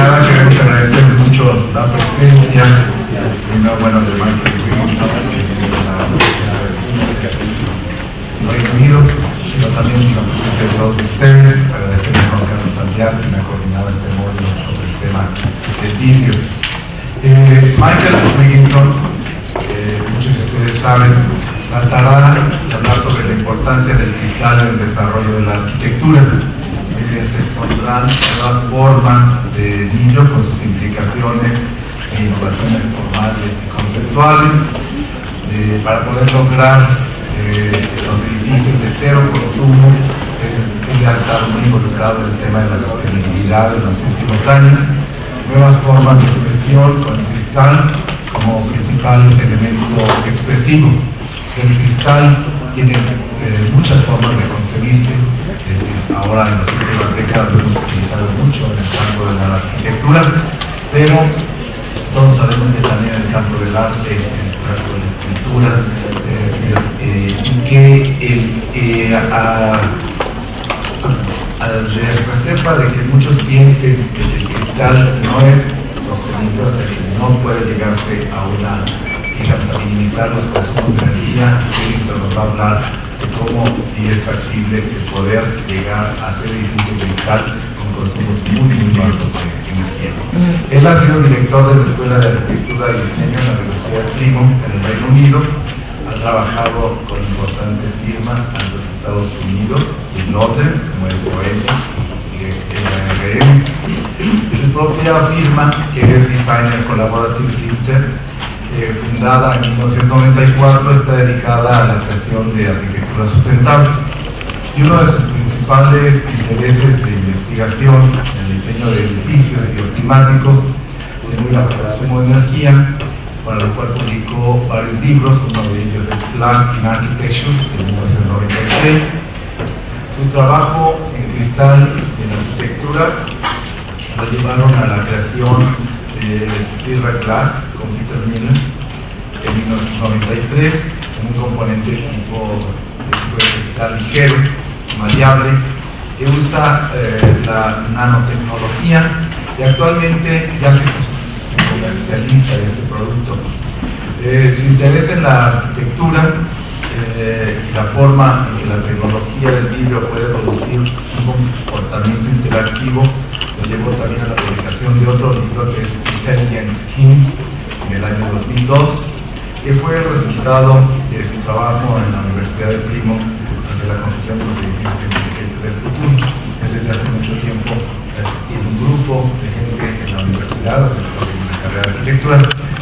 nada, queremos agradecer mucho la presencia, primero, bueno, de Michael de la Universidad del Reino Unido, pero también la presencia de todos ustedes. Agradecer a Juan Carlos Santiago, que me ha coordinado este módulo sobre el tema del vidrio. Michael Wigginton, muchos de ustedes saben, tratará de hablar sobre la importancia del cristal en el desarrollo de la arquitectura. Se expondrán nuevas formas de vidrio con sus implicaciones e innovaciones formales y conceptuales para poder lograr los edificios de cero consumo. Él ha estado muy involucrado en el tema de la sostenibilidad en los últimos años. Nuevas formas de expresión con el cristal como principal elemento expresivo. El cristal tiene muchas formas de concebirse, es decir, ahora en las últimas décadas lo hemos utilizado mucho en el campo de la arquitectura, pero todos sabemos que también en el campo del arte, en el campo de la escritura, y que reserva de que muchos piensen que el cristal no es sostenible, o sea, que no puede llegarse a una, digamos, a minimizar los consumos de energía. Esto nos va a hablar de cómo sí es factible poder llegar a hacer edificios de cristal con consumos muy bajos de energía. Él ha sido director de la Escuela de Arquitectura y Diseño en la Universidad de Plymouth, en el Reino Unido. Ha trabajado con importantes firmas tanto en Estados Unidos y en Londres, como SOM y NRM. Su propia firma, que es Designer Collaborative Limited, fundada en 1994, está dedicada a la creación de arquitectura sustentable. Y uno de sus principales intereses de investigación en el diseño de edificios bioclimáticos es muy bajo consumo de energía, para lo cual publicó varios libros. Uno de ellos es Glass in Architecture, de 1996. Su trabajo en cristal y en arquitectura lo llevaron a la creación de Silver Glass con Peter Miller en 1993, un componente tipo de cristal ligero, maleable, que usa la nanotecnología, y actualmente ya se comercializa este producto. Su interés en la arquitectura, la forma en que la tecnología del vidrio puede producir un comportamiento interactivo, lo llevó también a la publicación de otro libro que es Intelligent Skins en el año 2002, que fue el resultado de su trabajo en la Universidad de Plymouth hacia la construcción de los edificios inteligentes del futuro. Él desde hace mucho tiempo tiene un grupo de gente en la universidad, en la carrera de arquitectura,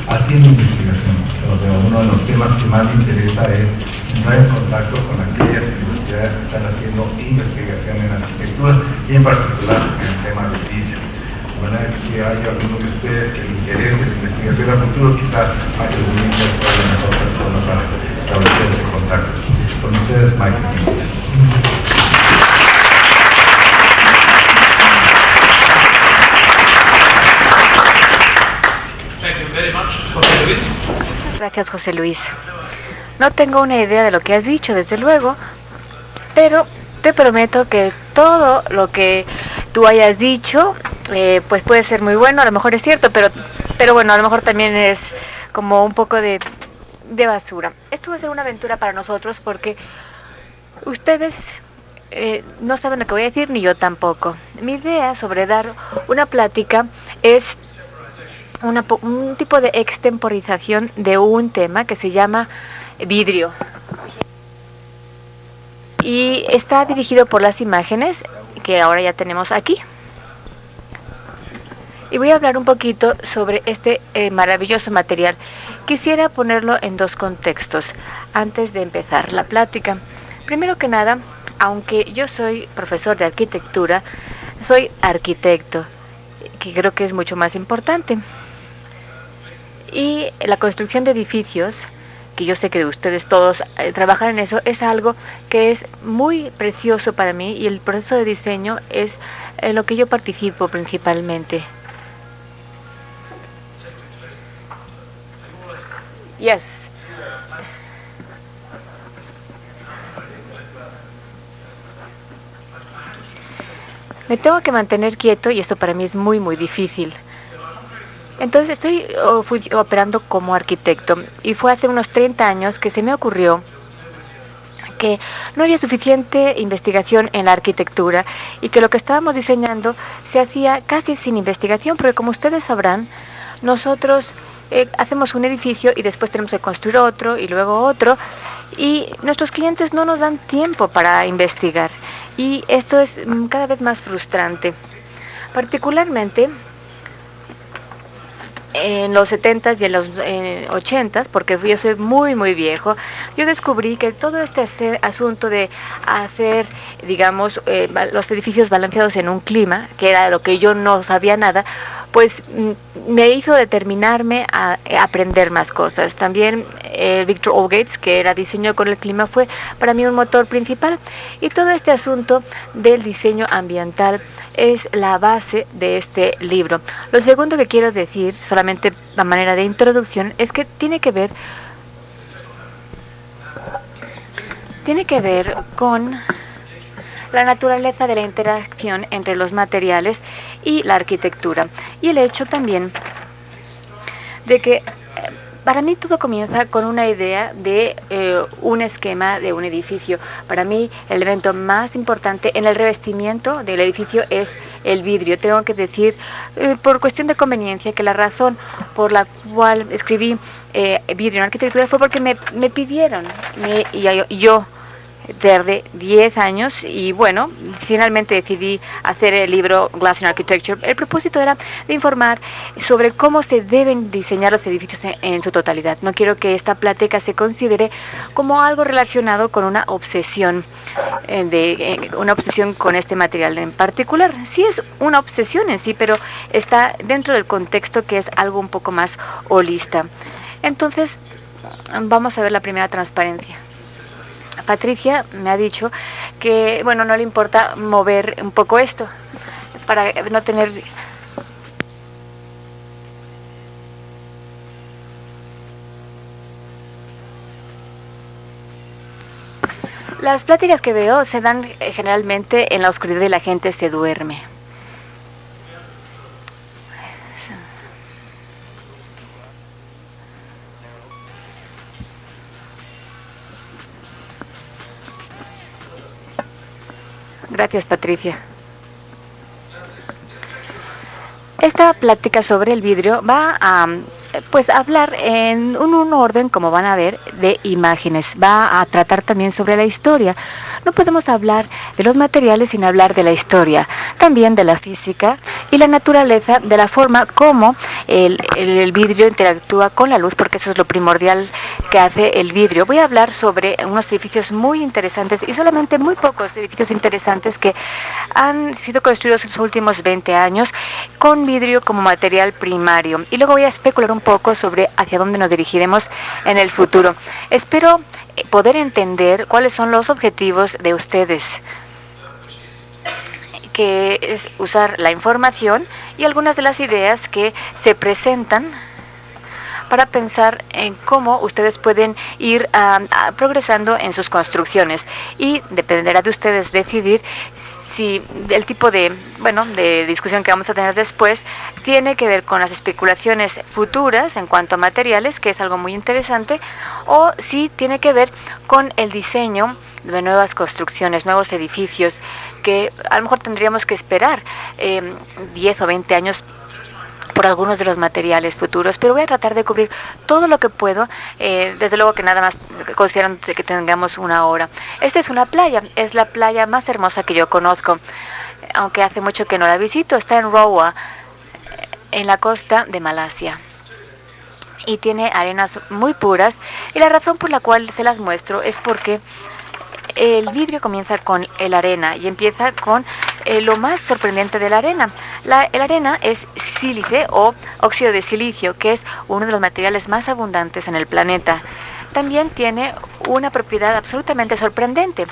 haciendo investigación. O sea, uno de los temas que más le interesa es entrar en contacto con aquellas universidades que están haciendo investigación en arquitectura y en particular en el tema del vidrio. De manera que si hay alguno de ustedes que le interese la investigación a futuro, quizá Michael Wigginton sea la mejor persona para establecer ese contacto. Con ustedes, Michael. Gracias, José Luis. No tengo una idea de lo que has dicho, desde luego, pero te prometo que todo lo que tú hayas dicho, pues puede ser muy bueno. A lo mejor es cierto, pero bueno, a lo mejor también es como un poco de basura. Esto va a ser una aventura para nosotros porque ustedes no saben lo que voy a decir, ni yo tampoco. Mi idea sobre dar una plática es un tipo de extemporización de un tema que se llama vidrio. Y está dirigido por las imágenes que ahora ya tenemos aquí. Y voy a hablar un poquito sobre este maravilloso material. Quisiera ponerlo en dos contextos antes de empezar la plática. Primero que nada, aunque yo soy profesor de arquitectura, soy arquitecto, que creo que es mucho más importante. Y la construcción de edificios, que yo sé que ustedes todos trabajan en eso, es algo que es muy precioso para mí, y el proceso de diseño es lo que yo participo principalmente. Yes. me tengo que mantener quieto y esto para mí es muy, muy difícil. Entonces estoy operando como arquitecto y fue hace unos 30 años que se me ocurrió que no había suficiente investigación en la arquitectura y que lo que estábamos diseñando se hacía casi sin investigación, porque como ustedes sabrán, nosotros hacemos un edificio y después tenemos que construir otro y luego otro, y nuestros clientes no nos dan tiempo para investigar, y esto es cada vez más frustrante. Particularmente en los 70s y en los 80s, porque yo soy muy, muy viejo, yo descubrí que todo este asunto de hacer, digamos, los edificios balanceados en un clima, que era lo que yo no sabía nada, pues me hizo determinarme a aprender más cosas. También Victor O. Gates, que era diseño con el clima, fue para mí un motor principal. Y todo este asunto del diseño ambiental es la base de este libro. Lo segundo que quiero decir, solamente a manera de introducción, es que tiene que ver con la naturaleza de la interacción entre los materiales y la arquitectura. Y el hecho también de que para mí todo comienza con una idea de un esquema de un edificio. Para mí el elemento más importante en el revestimiento del edificio es el vidrio. Tengo que decir, por cuestión de conveniencia, que la razón por la cual escribí vidrio en arquitectura fue porque me pidieron, y yo tardé 10 años y bueno, finalmente decidí hacer el libro Glass in Architecture. El propósito era de informar sobre cómo se deben diseñar los edificios en su totalidad. No quiero que esta plática se considere como algo relacionado con una obsesión, una obsesión con este material en particular. Sí es una obsesión en sí, pero está dentro del contexto que es algo un poco más holista. Entonces, vamos a ver la primera transparencia. Patricia me ha dicho que, bueno, no le importa mover un poco esto para no tener... Las pláticas que veo se dan generalmente en la oscuridad y la gente se duerme. Gracias, Patricia. Esta plática sobre el vidrio va a hablar en un orden, como van a ver, de imágenes. Va a tratar también sobre la historia. No podemos hablar de los materiales sin hablar de la historia, también de la física y la naturaleza, de la forma como el vidrio interactúa con la luz, porque eso es lo primordial que hace el vidrio. Voy a hablar sobre unos edificios muy interesantes y solamente muy pocos edificios interesantes que han sido construidos en los últimos 20 años con vidrio como material primario. Y luego voy a especular un poco sobre hacia dónde nos dirigiremos en el futuro. Espero poder entender cuáles son los objetivos de ustedes, que es usar la información y algunas de las ideas que se presentan para pensar en cómo ustedes pueden ir progresando en sus construcciones, y dependerá de ustedes decidir si el tipo de discusión que vamos a tener después tiene que ver con las especulaciones futuras en cuanto a materiales, que es algo muy interesante, o si tiene que ver con el diseño de nuevas construcciones, nuevos edificios, que a lo mejor tendríamos que esperar 10 o 20 años por algunos de los materiales futuros, pero voy a tratar de cubrir todo lo que puedo, desde luego que nada más considerando que tengamos una hora. Esta es una playa, es la playa más hermosa que yo conozco, aunque hace mucho que no la visito. Está en Roa, en la costa de Malasia, y tiene arenas muy puras, y la razón por la cual se las muestro es porque el vidrio comienza con la arena y empieza con lo más sorprendente de la arena. La arena es sílice o óxido de silicio, que es uno de los materiales más abundantes en el planeta. También tiene una propiedad absolutamente sorprendente.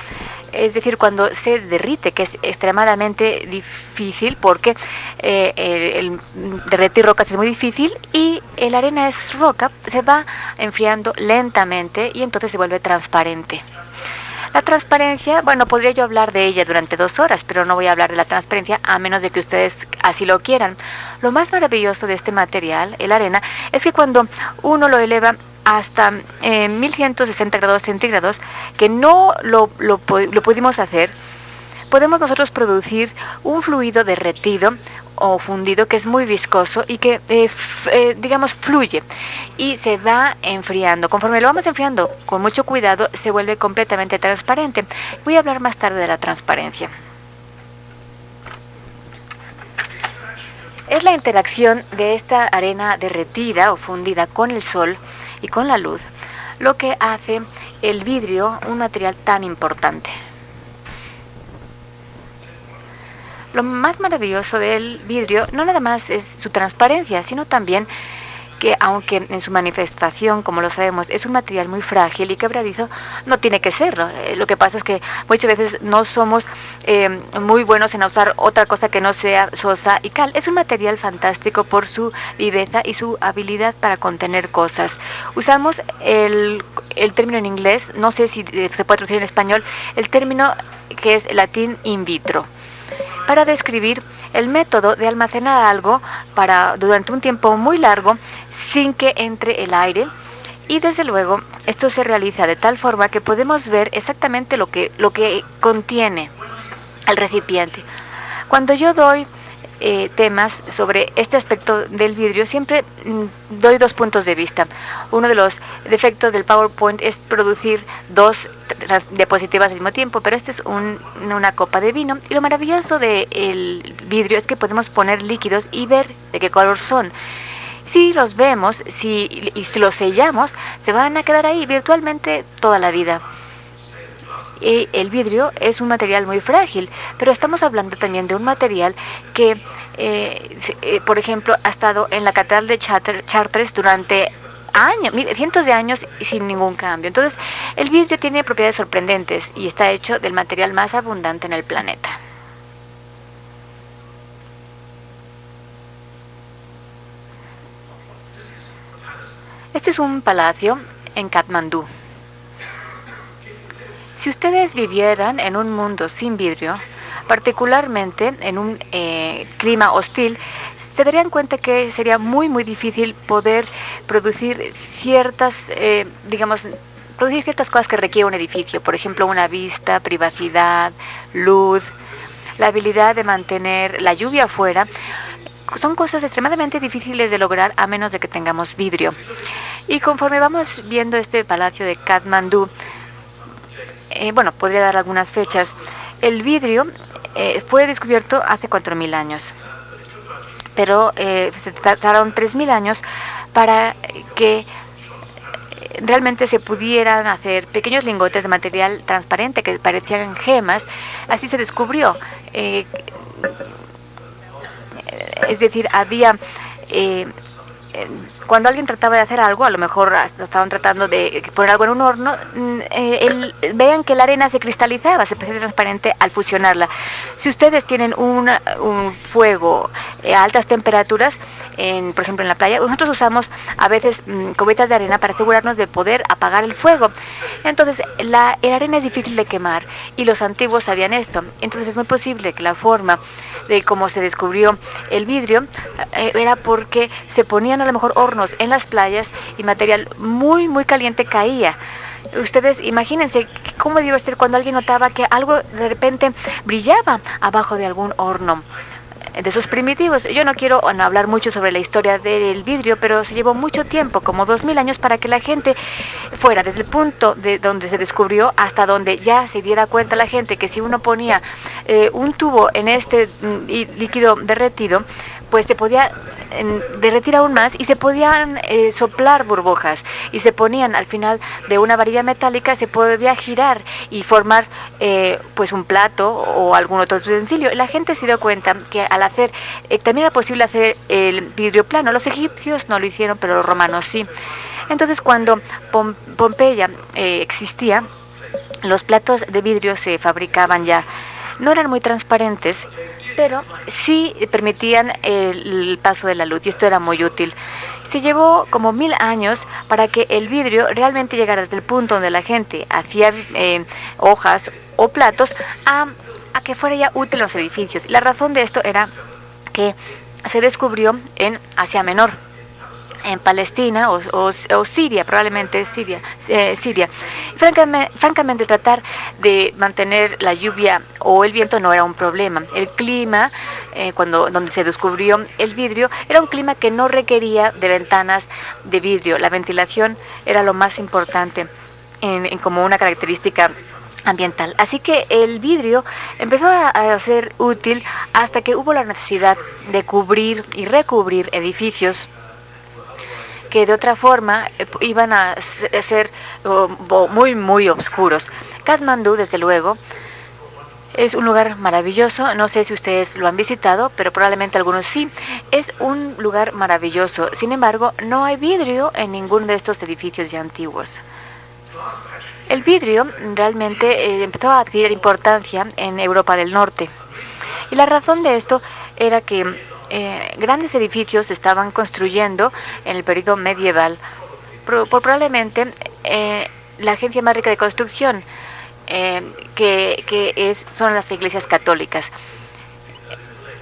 Es decir, cuando se derrite, que es extremadamente difícil porque el derretir rocas es muy difícil, y la arena es roca, se va enfriando lentamente y entonces se vuelve transparente. La transparencia, bueno, podría yo hablar de ella durante 2 horas, pero no voy a hablar de la transparencia a menos de que ustedes así lo quieran. Lo más maravilloso de este material, el arena, es que cuando uno lo eleva hasta 1160 grados centígrados, que no lo pudimos hacer, podemos nosotros producir un fluido derretido o fundido que es muy viscoso y que, digamos, fluye y se va enfriando. Conforme lo vamos enfriando con mucho cuidado, se vuelve completamente transparente. Voy a hablar más tarde de la transparencia. Es la interacción de esta arena derretida o fundida con el sol y con la luz lo que hace el vidrio un material tan importante. Lo más maravilloso del vidrio no nada más es su transparencia, sino también que aunque en su manifestación, como lo sabemos, es un material muy frágil y quebradizo, no tiene que serlo. Lo que pasa es que muchas veces no somos muy buenos en usar otra cosa que no sea sosa y cal. Es un material fantástico por su viveza y su habilidad para contener cosas. Usamos el término en inglés, no sé si se puede traducir en español, el término que es latín in vitro, para describir el método de almacenar algo durante un tiempo muy largo sin que entre el aire, y desde luego esto se realiza de tal forma que podemos ver exactamente lo que contiene el recipiente. Cuando yo doy temas sobre este aspecto del vidrio, siempre doy 2 puntos de vista. Uno de los defectos del PowerPoint es producir 2 diapositivas al mismo tiempo, pero este es una copa de vino, y lo maravilloso del vidrio es que podemos poner líquidos y ver de qué color son. Si los vemos y si los sellamos, se van a quedar ahí virtualmente toda la vida. Y el vidrio es un material muy frágil, pero estamos hablando también de un material que, por ejemplo, ha estado en la Catedral de Chartres durante años, cientos de años y sin ningún cambio. Entonces, el vidrio tiene propiedades sorprendentes y está hecho del material más abundante en el planeta. Este es un palacio en Katmandú. Si ustedes vivieran en un mundo sin vidrio, particularmente en un clima hostil, se darían cuenta que sería muy difícil poder producir ciertas cosas que requiere un edificio. Por ejemplo, una vista, privacidad, luz, la habilidad de mantener la lluvia afuera. Son cosas extremadamente difíciles de lograr a menos de que tengamos vidrio. Y conforme vamos viendo este palacio de Katmandú, podría dar algunas fechas. El vidrio fue descubierto hace 4.000 años, pero se tardaron 3.000 años para que realmente se pudieran hacer pequeños lingotes de material transparente que parecían gemas. Así se descubrió. Es decir, había... cuando alguien trataba de hacer algo, a lo mejor estaban tratando de poner algo en un horno, vean que la arena se cristalizaba, se hacía transparente al fusionarla. Si ustedes tienen un fuego a altas temperaturas, por ejemplo en la playa, nosotros usamos a veces cubetas de arena para asegurarnos de poder apagar el fuego. Entonces la arena es difícil de quemar y los antiguos sabían esto. Entonces es muy posible que la forma de cómo se descubrió el vidrio era porque se ponían a lo mejor hornos en las playas y material muy caliente caía. Ustedes imagínense cómo debió ser cuando alguien notaba que algo de repente brillaba abajo de algún horno de esos primitivos. Yo no quiero hablar mucho sobre la historia del vidrio, pero se llevó mucho tiempo, como 2.000 años, para que la gente fuera desde el punto de donde se descubrió hasta donde ya se diera cuenta la gente que si uno ponía un tubo en este líquido derretido, pues se podía derretir aún más y se podían soplar burbujas y se ponían al final de una varilla metálica, se podía girar y formar pues un plato o algún otro utensilio. La gente se dio cuenta que al hacer, también era posible hacer el vidrio plano. Los egipcios no lo hicieron, pero los romanos sí. Entonces cuando Pompeya existía, los platos de vidrio se fabricaban ya. No eran muy transparentes, pero sí permitían el paso de la luz y esto era muy útil. se llevó como 1000 años para que el vidrio realmente llegara desde el punto donde la gente hacía hojas o platos a que fuera ya útil en los edificios. Y la razón de esto era que se descubrió en Asia Menor, en Palestina o Siria, probablemente Siria. Francamente, tratar de mantener la lluvia o el viento no era un problema. El clima, donde se descubrió el vidrio, era un clima que no requería de ventanas de vidrio. La ventilación era lo más importante como una característica ambiental. Así que el vidrio empezó a ser útil hasta que hubo la necesidad de cubrir y recubrir edificios que de otra forma iban a ser muy oscuros. Katmandú, desde luego, es un lugar maravilloso. No sé si ustedes lo han visitado, pero probablemente algunos sí. Es un lugar maravilloso. Sin embargo, no hay vidrio en ninguno de estos edificios ya antiguos. El vidrio realmente empezó a adquirir importancia en Europa del Norte. Y la razón de esto era que grandes edificios se estaban construyendo en el periodo medieval por probablemente la agencia más rica de construcción, son las iglesias católicas,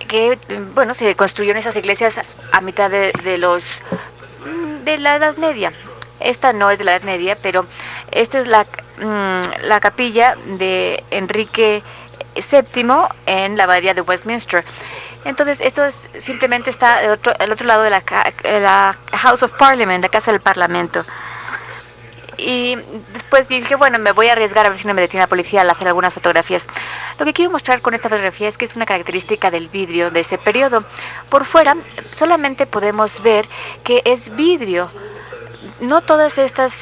que se construyeron esas iglesias a mitad de la Edad Media. Esta no es de la Edad Media, pero esta es la capilla de Enrique VII en la abadía de Westminster. Entonces, esto simplemente está al otro lado de la House of Parliament, la Casa del Parlamento. Y después dije, bueno, me voy a arriesgar a ver si no me detiene la policía al hacer algunas fotografías. Lo que quiero mostrar con esta fotografía es que es una característica del vidrio de ese periodo. Por fuera solamente podemos ver que es vidrio. No todas estas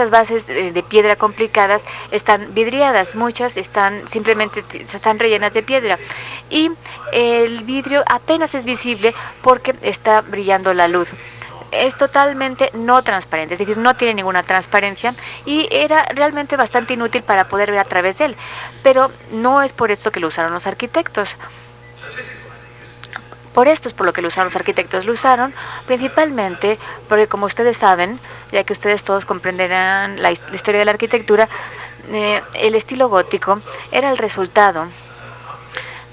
bases de piedra complicadas están vidriadas, muchas están rellenas de piedra y el vidrio apenas es visible porque está brillando la luz. Es totalmente no transparente, es decir, no tiene ninguna transparencia y era realmente bastante inútil para poder ver a través de él, pero no es por esto que lo usaron los arquitectos. Por esto es por lo que lo usaron los arquitectos. Lo usaron principalmente porque, como ustedes saben, ya que ustedes todos comprenderán la historia de la arquitectura, el estilo gótico era el resultado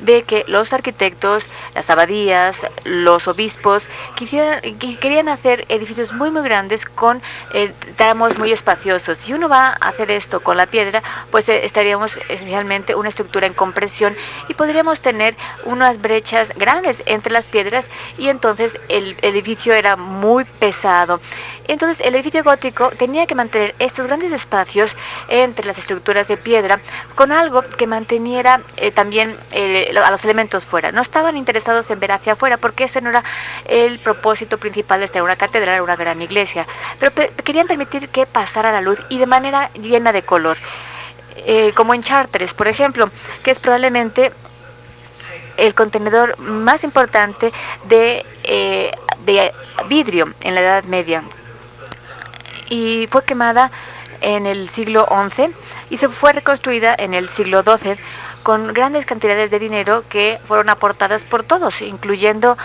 de que los arquitectos, las abadías, los obispos querían hacer edificios muy grandes con tramos muy espaciosos. Si uno va a hacer esto con la piedra, pues estaríamos esencialmente una estructura en compresión y podríamos tener unas brechas grandes entre las piedras y entonces el edificio era muy pesado. Entonces el edificio gótico tenía que mantener estos grandes espacios entre las estructuras de piedra con algo que manteniera también a los elementos fuera. No estaban interesados en ver hacia afuera porque ese no era el propósito principal de tener una catedral o una gran iglesia, pero querían permitir que pasara la luz y de manera llena de color, como en Chartres, por ejemplo, que es probablemente el contenedor más importante de vidrio en la Edad Media. Y fue quemada en el siglo XI y se fue reconstruida en el siglo XII con grandes cantidades de dinero que fueron aportadas por todos, incluyendo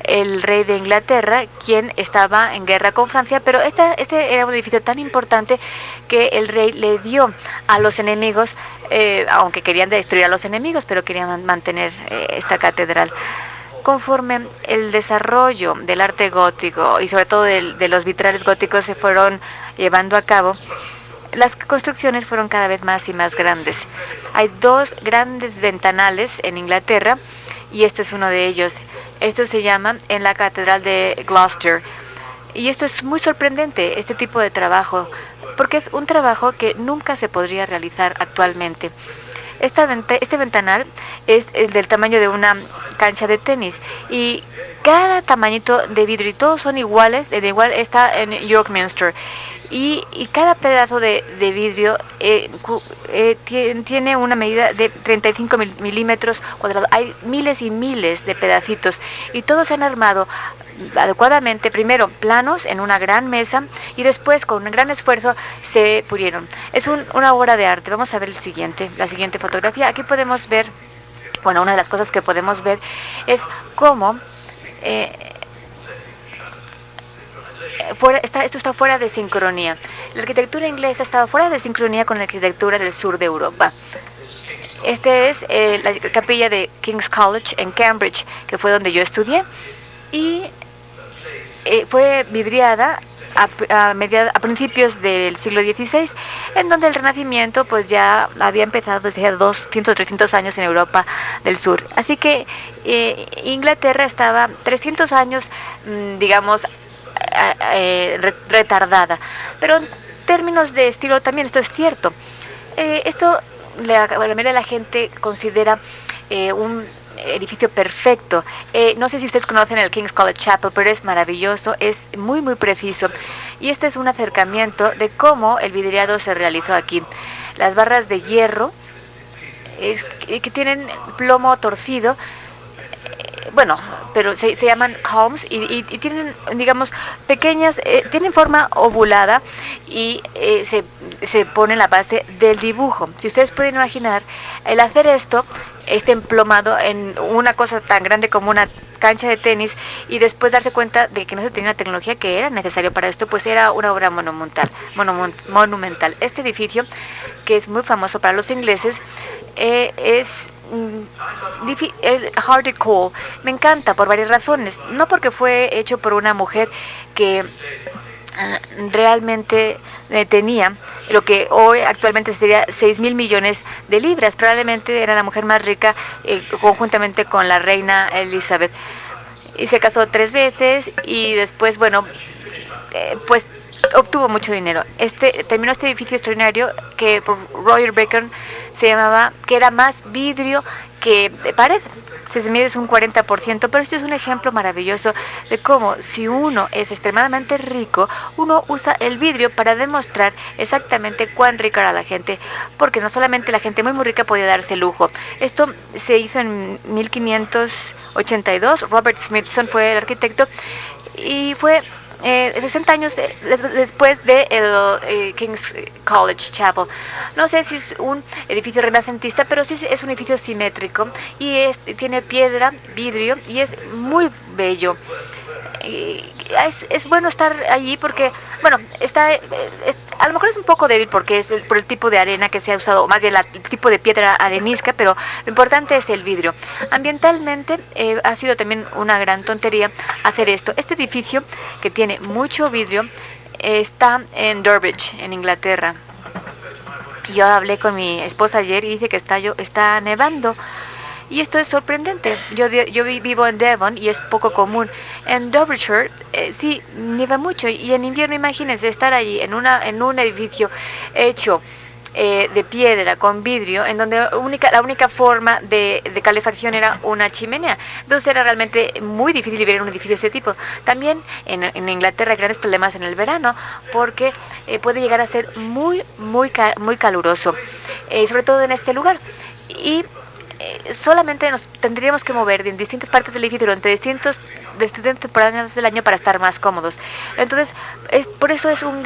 el rey de Inglaterra, quien estaba en guerra con Francia, pero este era un edificio tan importante que el rey le dio a los enemigos, aunque querían destruir a los enemigos, pero querían mantener esta catedral. Conforme el desarrollo del arte gótico y sobre todo de los vitrales góticos se fueron llevando a cabo, las construcciones fueron cada vez más y más grandes. Hay 2 grandes ventanales en Inglaterra y este es uno de ellos. Esto se llama en la Catedral de Gloucester. Y esto es muy sorprendente, este tipo de trabajo, porque es un trabajo que nunca se podría realizar actualmente. Este ventanal es del tamaño de una cancha de tenis y cada tamañito de vidrio, y todos son iguales, de igual está en York Minster. Y cada pedazo de vidrio tiene una medida de 35 milímetros cuadrados. Hay miles y miles de pedacitos y todos se han armado adecuadamente, primero planos en una gran mesa y después con un gran esfuerzo se pulieron. Es una obra de arte. Vamos a ver la siguiente fotografía. Aquí podemos ver, una de las cosas que podemos ver es cómo esto está fuera de sincronía. La arquitectura inglesa estaba fuera de sincronía con la arquitectura del sur de Europa. Este es la capilla de King's College en Cambridge, que fue donde yo estudié, y fue vidriada a principios del siglo XVI, en donde el Renacimiento pues ya había empezado desde hace 200 o 300 años en Europa del Sur. Así que Inglaterra estaba 300 años, digamos, retardada. Pero en términos de estilo también esto es cierto. Esto la mayoría de la gente considera un edificio perfecto. No sé si ustedes conocen el King's College Chapel, pero es maravilloso, es muy muy preciso. Y este es un acercamiento de cómo el vidriado se realizó aquí. Las barras de hierro que tienen plomo torcido, bueno, pero se llaman columns y tienen, digamos, pequeñas, tienen forma ovulada y se pone en la base del dibujo. Si ustedes pueden imaginar, el hacer esto, este emplomado en una cosa tan grande como una cancha de tenis y después darse cuenta de que no se tenía la tecnología que era necesario para esto, pues era una obra monumental. Este edificio, que es muy famoso para los ingleses, es el Art Deco. Me encanta por varias razones. No porque fue hecho por una mujer que realmente tenía lo que hoy actualmente sería 6,000 millones de libras. Probablemente era la mujer más rica conjuntamente con la reina Elizabeth. Y se casó 3 veces y después, bueno, pues obtuvo mucho dinero. Terminó este edificio extraordinario que por Roger Bacon se llamaba, que era más vidrio que pared. Se mide es un 40%, pero este es un ejemplo maravilloso de cómo si uno es extremadamente rico, uno usa el vidrio para demostrar exactamente cuán rica era la gente, porque no solamente la gente muy muy rica podía darse lujo. Esto se hizo en 1582, Robert Smithson fue el arquitecto y fue 60 años después de el King's College Chapel. No sé si es un edificio renacentista, pero sí es un edificio simétrico y tiene piedra, vidrio y es muy bello. Es bueno estar allí porque, bueno, a lo mejor es un poco débil porque es por el tipo de arena que se ha usado, más bien el tipo de piedra arenisca, pero lo importante es el vidrio. Ambientalmente ha sido también una gran tontería hacer esto. Este edificio, que tiene mucho vidrio, está en Durbridge, en Inglaterra. Yo hablé con mi esposa ayer y dice que está nevando. Y esto es sorprendente. Yo vivo en Devon y es poco común. En Derbyshire sí nieva mucho y en invierno imagínense estar allí en un edificio hecho de piedra con vidrio, en donde la única forma de calefacción era una chimenea. Entonces era realmente muy difícil vivir en un edificio de ese tipo. También en Inglaterra hay grandes problemas en el verano porque puede llegar a ser muy caluroso, sobre todo en este lugar. Y solamente nos tendríamos que mover en distintas partes del edificio durante distintas temporadas del año para estar más cómodos. Entonces, por eso es un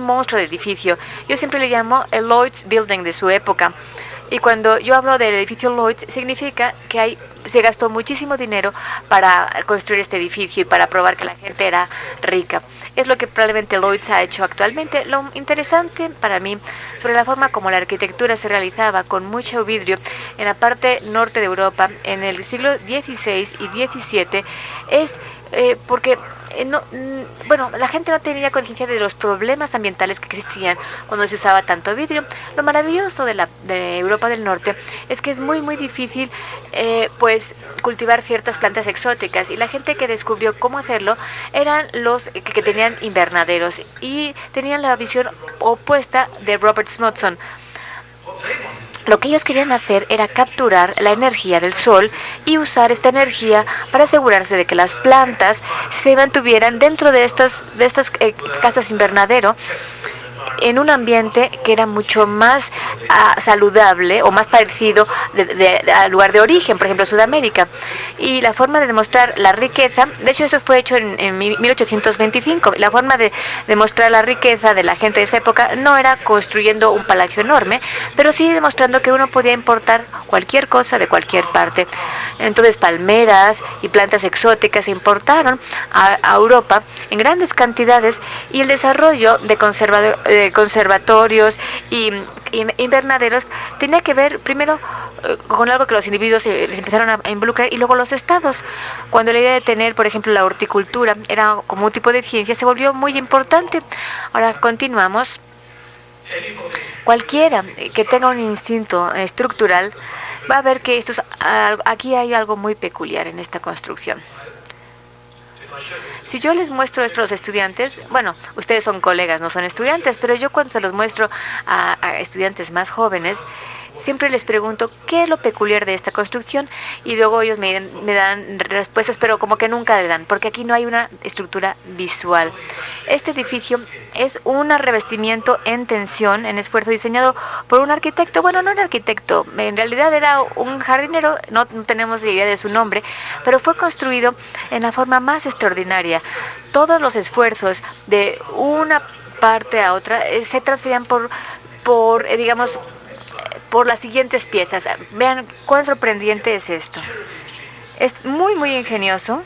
monstruo de edificio. Yo siempre le llamo el Lloyd's Building de su época. Y cuando yo hablo del edificio Lloyd's, significa que se gastó muchísimo dinero para construir este edificio y para probar que la gente era rica. Es lo que probablemente Lloyd's ha hecho actualmente. Lo interesante para mí sobre la forma como la arquitectura se realizaba con mucho vidrio en la parte norte de Europa en el siglo XVI y XVII es porque la gente no tenía conciencia de los problemas ambientales que existían cuando se usaba tanto vidrio. Lo maravilloso de Europa del Norte es que es muy difícil pues cultivar ciertas plantas exóticas, y la gente que descubrió cómo hacerlo eran los que tenían invernaderos y tenían la visión opuesta de Robert Smithson. Lo que ellos querían hacer era capturar la energía del sol y usar esta energía para asegurarse de que las plantas se mantuvieran dentro de estas casas invernadero en un ambiente que era mucho más saludable o más parecido al lugar de origen, por ejemplo Sudamérica. Y la forma de demostrar la riqueza, de hecho eso fue hecho en 1825, la forma de demostrar la riqueza de la gente de esa época no era construyendo un palacio enorme, pero sí demostrando que uno podía importar cualquier cosa de cualquier parte. Entonces palmeras y plantas exóticas se importaron a Europa en grandes cantidades, y el desarrollo de conservatorios y invernaderos tenía que ver primero con algo que los individuos les empezaron a involucrar, y luego los estados. Cuando la idea de tener, por ejemplo, la horticultura era como un tipo de ciencia, se volvió muy importante. Ahora continuamos. Cualquiera que tenga un instinto estructural va a ver que aquí hay algo muy peculiar en esta construcción. Si yo les muestro esto a los estudiantes, bueno, ustedes son colegas, no son estudiantes, pero yo cuando se los muestro a estudiantes más jóvenes, siempre les pregunto qué es lo peculiar de esta construcción, y luego ellos me dan respuestas, pero como que nunca le dan, porque aquí no hay una estructura visual. Este edificio es un revestimiento en tensión, en esfuerzo, diseñado por un arquitecto. Bueno, no un arquitecto, en realidad era un jardinero, no tenemos idea de su nombre, pero fue construido en la forma más extraordinaria. Todos los esfuerzos de una parte a otra se transferían digamos, por las siguientes piezas. Vean cuán sorprendente es esto. Es muy, muy ingenioso.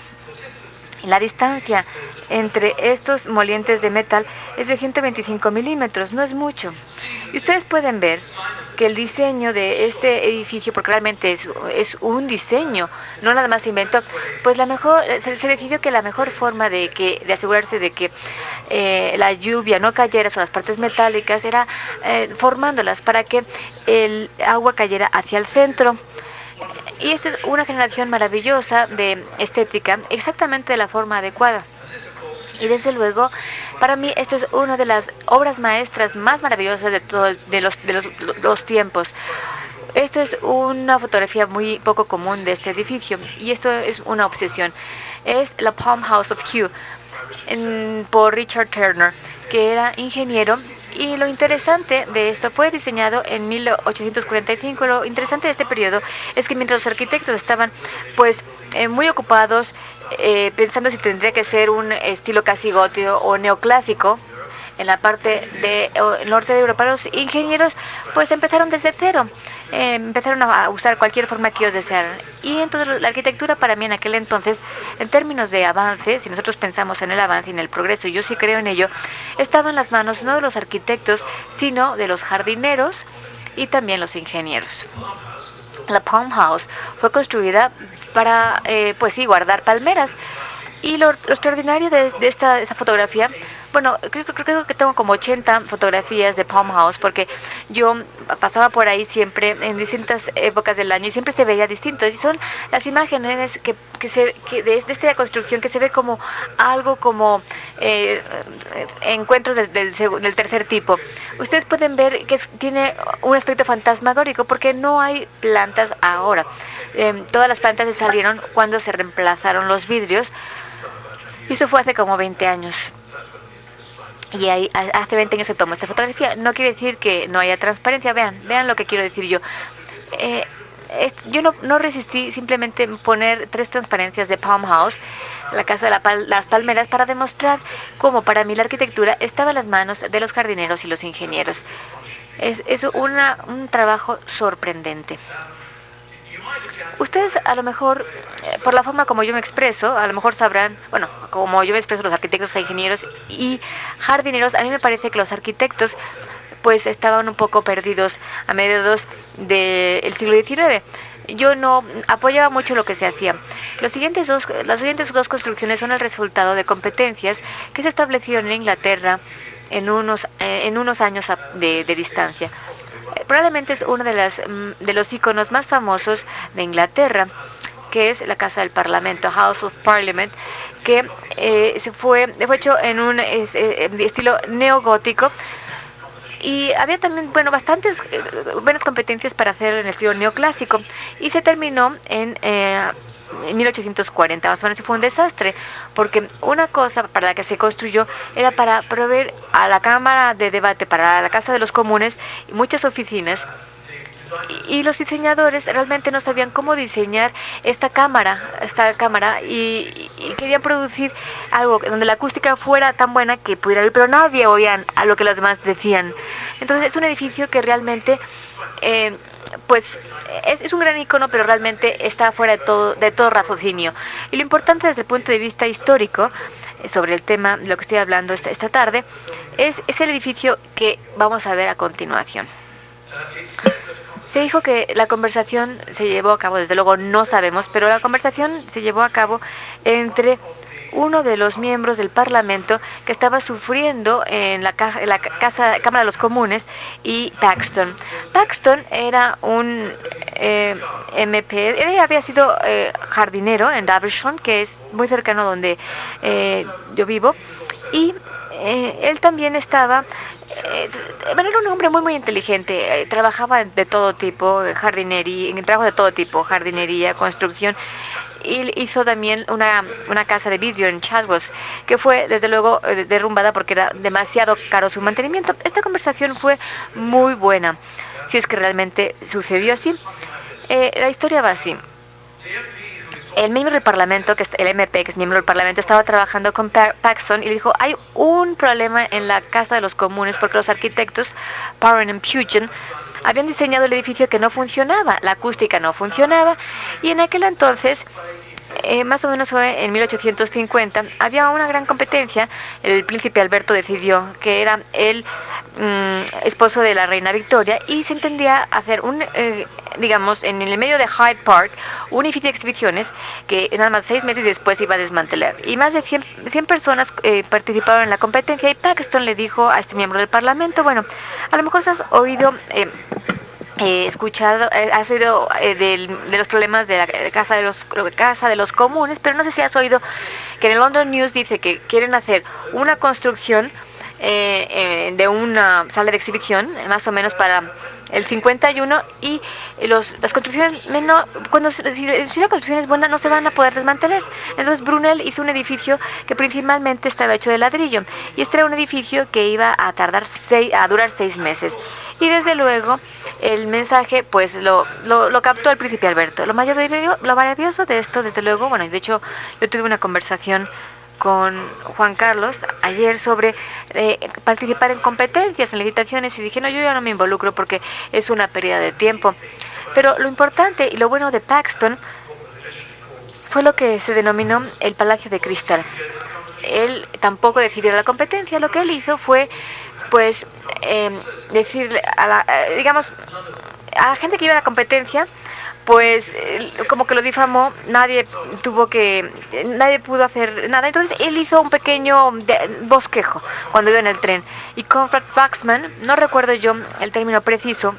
La distancia entre estos molientes de metal es de 125 milímetros, no es mucho. Y ustedes pueden ver que el diseño de este edificio, porque realmente es un diseño, no nada más se inventó, pues se decidió que la mejor forma de asegurarse de que la lluvia no cayera sobre las partes metálicas era formándolas para que el agua cayera hacia el centro. Y esto es una generación maravillosa de estética, exactamente de la forma adecuada. Y desde luego, para mí, esto es una de las obras maestras más maravillosas de los tiempos. Esto es una fotografía muy poco común de este edificio, y esto es una obsesión. Es la Palm House of Kew, por Richard Turner, que era ingeniero. Y lo interesante de esto, fue diseñado en 1845. Lo interesante de este periodo es que mientras los arquitectos estaban pues muy ocupados pensando si tendría que ser un estilo casi gótico o neoclásico en la parte del norte de Europa, los ingenieros pues empezaron desde cero. Empezaron a usar cualquier forma que ellos desearan. Y entonces la arquitectura para mí en aquel entonces, en términos de avance, si nosotros pensamos en el avance y en el progreso, y yo sí creo en ello, estaba en las manos no de los arquitectos, sino de los jardineros y también los ingenieros. La Palm House fue construida para, pues sí, guardar palmeras. Y lo extraordinario de esta fotografía, bueno, creo que tengo como 80 fotografías de Palm House, porque yo pasaba por ahí siempre en distintas épocas del año y siempre se veía distinto. Y son las imágenes de esta construcción que se ve como algo como encuentros del tercer tipo. Ustedes pueden ver que tiene un aspecto fantasmagórico porque no hay plantas ahora. Todas las plantas se salieron cuando se reemplazaron los vidrios. Y eso fue hace como 20 años. Y ahí, hace 20 años se tomó esta fotografía. No quiere decir que no haya transparencia. Vean lo que quiero decir yo. Yo no resistí simplemente poner 3 transparencias de Palm House, la casa de las palmeras, para demostrar cómo para mí la arquitectura estaba en las manos de los jardineros y los ingenieros. Es un trabajo sorprendente. Ustedes a lo mejor, por la forma como yo me expreso, a lo mejor sabrán, bueno, como yo me expreso los arquitectos, ingenieros y jardineros, a mí me parece que los arquitectos pues estaban un poco perdidos a mediados del siglo XIX. Yo no apoyaba mucho lo que se hacía. Las siguientes dos construcciones son el resultado de competencias que se establecieron en Inglaterra en unos años de distancia. Probablemente es uno de los iconos más famosos de Inglaterra, que es la Casa del Parlamento, House of Parliament, que fue hecho en un estilo neogótico. Y había también, bueno, bastantes buenas competencias para hacer en el estilo neoclásico. Y se terminó en en 1840 más o menos, y fue un desastre, porque una cosa para la que se construyó era para proveer a la Cámara de Debate, para la Casa de los Comunes y muchas oficinas. Y los diseñadores realmente no sabían cómo diseñar esta cámara y querían producir algo donde la acústica fuera tan buena que pudiera oír, pero nadie oía a lo que los demás decían. Entonces es un edificio que realmente pues es un gran icono, pero realmente está fuera de todo raciocinio. Y lo importante desde el punto de vista histórico, sobre el tema de lo que estoy hablando esta tarde, es el edificio que vamos a ver a continuación. Se dijo que la conversación se llevó a cabo, desde luego no sabemos, pero la conversación se llevó a cabo entre uno de los miembros del Parlamento que estaba sufriendo en la Cámara de los Comunes y Paxton. Paxton era un MP, él había sido jardinero en Daversham, que es muy cercano a donde yo vivo, y él también estaba... era un hombre muy inteligente, trabajaba de todo tipo, jardinería, en trabajo de todo tipo, jardinería, construcción, y hizo también una casa de vidrio en Chatsworth, que fue desde luego derrumbada porque era demasiado caro su mantenimiento. Esta conversación fue muy buena, si es que realmente sucedió así. La historia va así. El miembro del Parlamento, el MP, que es miembro del Parlamento, estaba trabajando con Paxton y le dijo, hay un problema en la Casa de los Comunes porque los arquitectos, Parham y Pugin, habían diseñado el edificio que no funcionaba, la acústica no funcionaba, y en aquel entonces, más o menos fue en 1850, había una gran competencia. El príncipe Alberto decidió que era el esposo de la reina Victoria y se entendía hacer digamos, en el medio de Hyde Park, un edificio de exhibiciones que nada más 6 meses después iba a desmantelar. Y más de 100 personas participaron en la competencia y Paxton le dijo a este miembro del Parlamento, bueno, a lo mejor has oído... has oído de los problemas de la casa de los Comunes, pero no sé si has oído que en el London News dice que quieren hacer una construcción de una sala de exhibición, más o menos para el 51, y las construcciones, si la construcción es buena, no se van a poder desmantelar. Entonces Brunel hizo un edificio que principalmente estaba hecho de ladrillo, y este era un edificio que iba a durar 6 meses. Y desde luego el mensaje pues lo captó el príncipe Alberto. Lo maravilloso de esto, desde luego, bueno, de hecho yo tuve una conversación con Juan Carlos ayer sobre participar en competencias, en licitaciones, y dije, no, yo ya no me involucro porque es una pérdida de tiempo. Pero lo importante y lo bueno de Paxton fue lo que se denominó el Palacio de Cristal. Él tampoco decidió la competencia, lo que él hizo fue pues decirle a la gente que iba a la competencia, pues como que lo difamó, nadie pudo hacer nada. Entonces él hizo un pequeño bosquejo cuando iba en el tren. Y Konrad Wachsmann, no recuerdo yo el término preciso,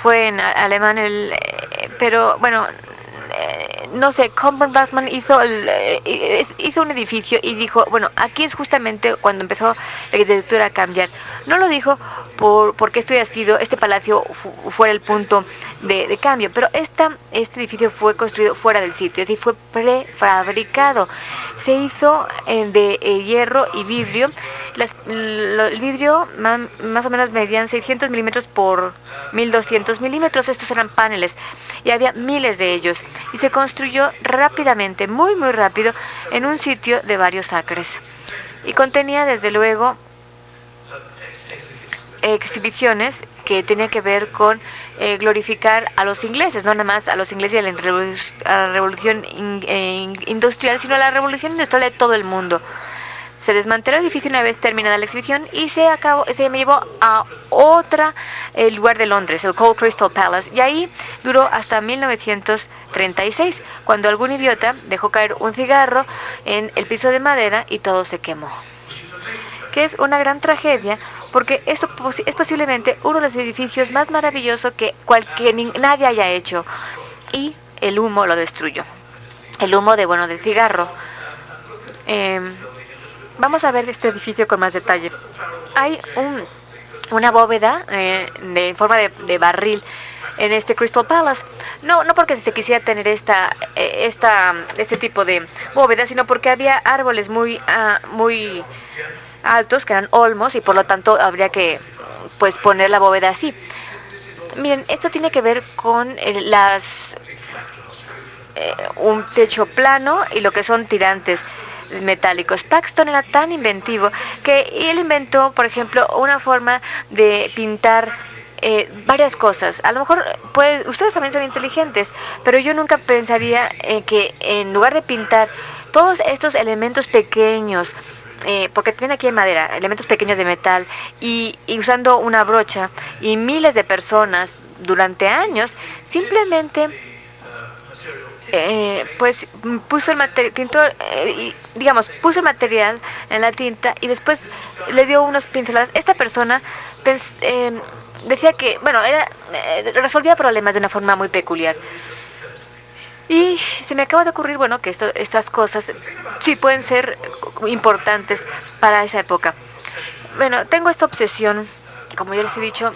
fue en alemán, pero bueno, no sé, Konrad Wachsmann hizo un edificio y dijo, bueno, aquí es justamente cuando empezó la arquitectura a cambiar. No lo dijo porque este palacio fuera el punto de cambio, pero este edificio fue construido fuera del sitio, es decir, fue prefabricado. Se hizo de hierro y vidrio. El vidrio más o menos medían 600 milímetros por 1200 milímetros. Estos eran paneles y había miles de ellos. Y se construyó rápidamente, muy rápido, en un sitio de varios acres. Y contenía, desde luego, exhibiciones que tenían que ver con glorificar a los ingleses, no nada más a los ingleses y a la revolución industrial, sino a la revolución industrial de todo el mundo. Se desmanteló el edificio una vez terminada la exhibición y se llevó a otro lugar de Londres, el Cold Crystal Palace, y ahí duró hasta 1936, cuando algún idiota dejó caer un cigarro en el piso de madera y todo se quemó. Que es una gran tragedia, porque esto es posiblemente uno de los edificios más maravillosos que nadie haya hecho, y el humo lo destruyó. El humo de cigarro. Vamos a ver este edificio con más detalle. Hay una bóveda en forma de barril en este Crystal Palace. No porque se quisiera tener este tipo de bóveda, sino porque había árboles muy altos, que eran olmos, y por lo tanto habría que pues poner la bóveda así. Miren, esto tiene que ver con un techo plano y lo que son tirantes metálicos. Paxton era tan inventivo que él inventó, por ejemplo, una forma de pintar varias cosas. A lo mejor ustedes también son inteligentes, pero yo nunca pensaría que en lugar de pintar todos estos elementos pequeños, porque también aquí hay madera, elementos pequeños de metal, y usando una brocha, y miles de personas durante años, simplemente pues puso el puso el material en la tinta y después le dio unas pinceladas. Esta persona decía que, bueno, resolvía problemas de una forma muy peculiar. Y se me acaba de ocurrir, bueno, que estas cosas sí pueden ser importantes para esa época. Bueno, tengo esta obsesión, como yo les he dicho,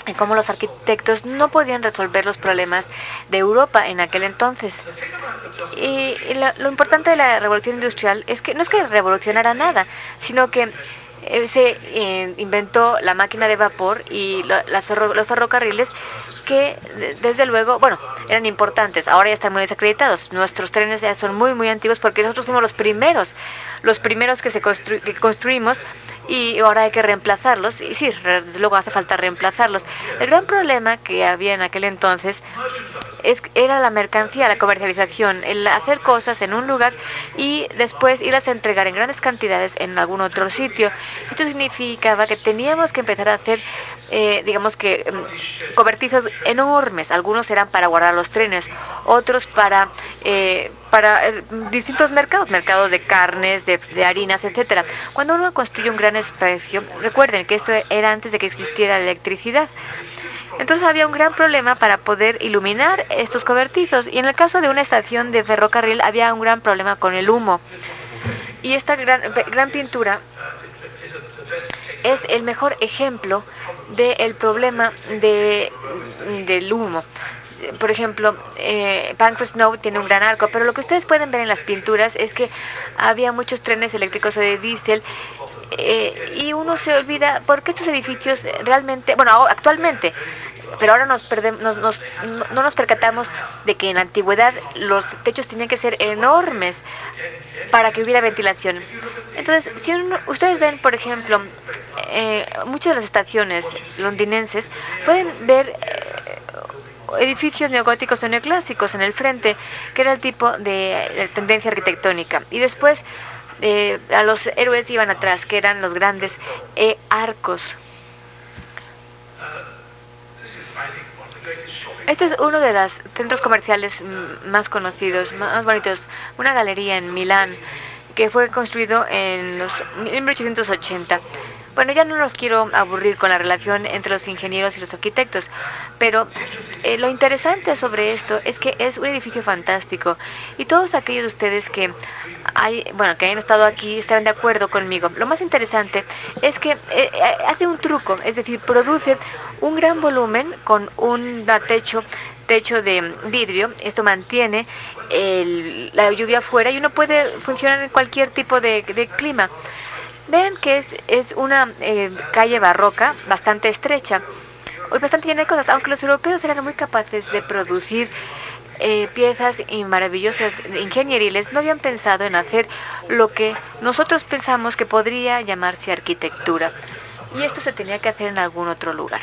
en cómo los arquitectos no podían resolver los problemas de Europa en aquel entonces. Y lo importante de la revolución industrial es que no es que revolucionara nada, sino que se inventó la máquina de vapor y los ferrocarriles, que desde luego, bueno, eran importantes. Ahora ya están muy desacreditados. Nuestros trenes ya son muy, muy antiguos porque nosotros fuimos los primeros que construimos, y ahora hay que reemplazarlos. Y sí, desde luego hace falta reemplazarlos. El gran problema que había en aquel entonces era la mercancía, la comercialización, el hacer cosas en un lugar y después irlas a entregar en grandes cantidades en algún otro sitio. Esto significaba que teníamos que empezar a hacer cobertizos enormes. Algunos eran para guardar los trenes, otros para distintos mercados de carnes, de harinas, etcétera. Cuando uno construye un gran espacio, recuerden que esto era antes de que existiera la electricidad. Entonces había un gran problema para poder iluminar estos cobertizos, y en el caso de una estación de ferrocarril había un gran problema con el humo. Y esta gran pintura es el mejor ejemplo del problema del humo. Por ejemplo, Pancras Snow tiene un gran arco, pero lo que ustedes pueden ver en las pinturas es que había muchos trenes eléctricos o de diésel, y uno se olvida porque estos edificios realmente, bueno, actualmente, pero ahora no nos percatamos de que en la antigüedad los techos tenían que ser enormes para que hubiera ventilación. Entonces, si ustedes ven, por ejemplo, muchas de las estaciones londinenses, pueden ver edificios neogóticos o neoclásicos en el frente, que era el tipo de tendencia arquitectónica. Y después a los héroes iban atrás, que eran los grandes arcos. Este es uno de los centros comerciales más conocidos, más bonitos, una galería en Milán, que fue construido en los 1880. Bueno, ya no los quiero aburrir con la relación entre los ingenieros y los arquitectos, pero lo interesante sobre esto es que es un edificio fantástico, y todos aquellos de ustedes que hayan estado aquí estarán de acuerdo conmigo. Lo más interesante es que hace un truco, es decir, produce un gran volumen con un techo de vidrio. Esto mantiene la lluvia afuera y uno puede funcionar en cualquier tipo de clima. Vean que es una calle barroca bastante estrecha, hoy bastante llena de cosas, aunque los europeos eran muy capaces de producir piezas maravillosas ingenieriles. No habían pensado en hacer lo que nosotros pensamos que podría llamarse arquitectura, y esto se tenía que hacer en algún otro lugar.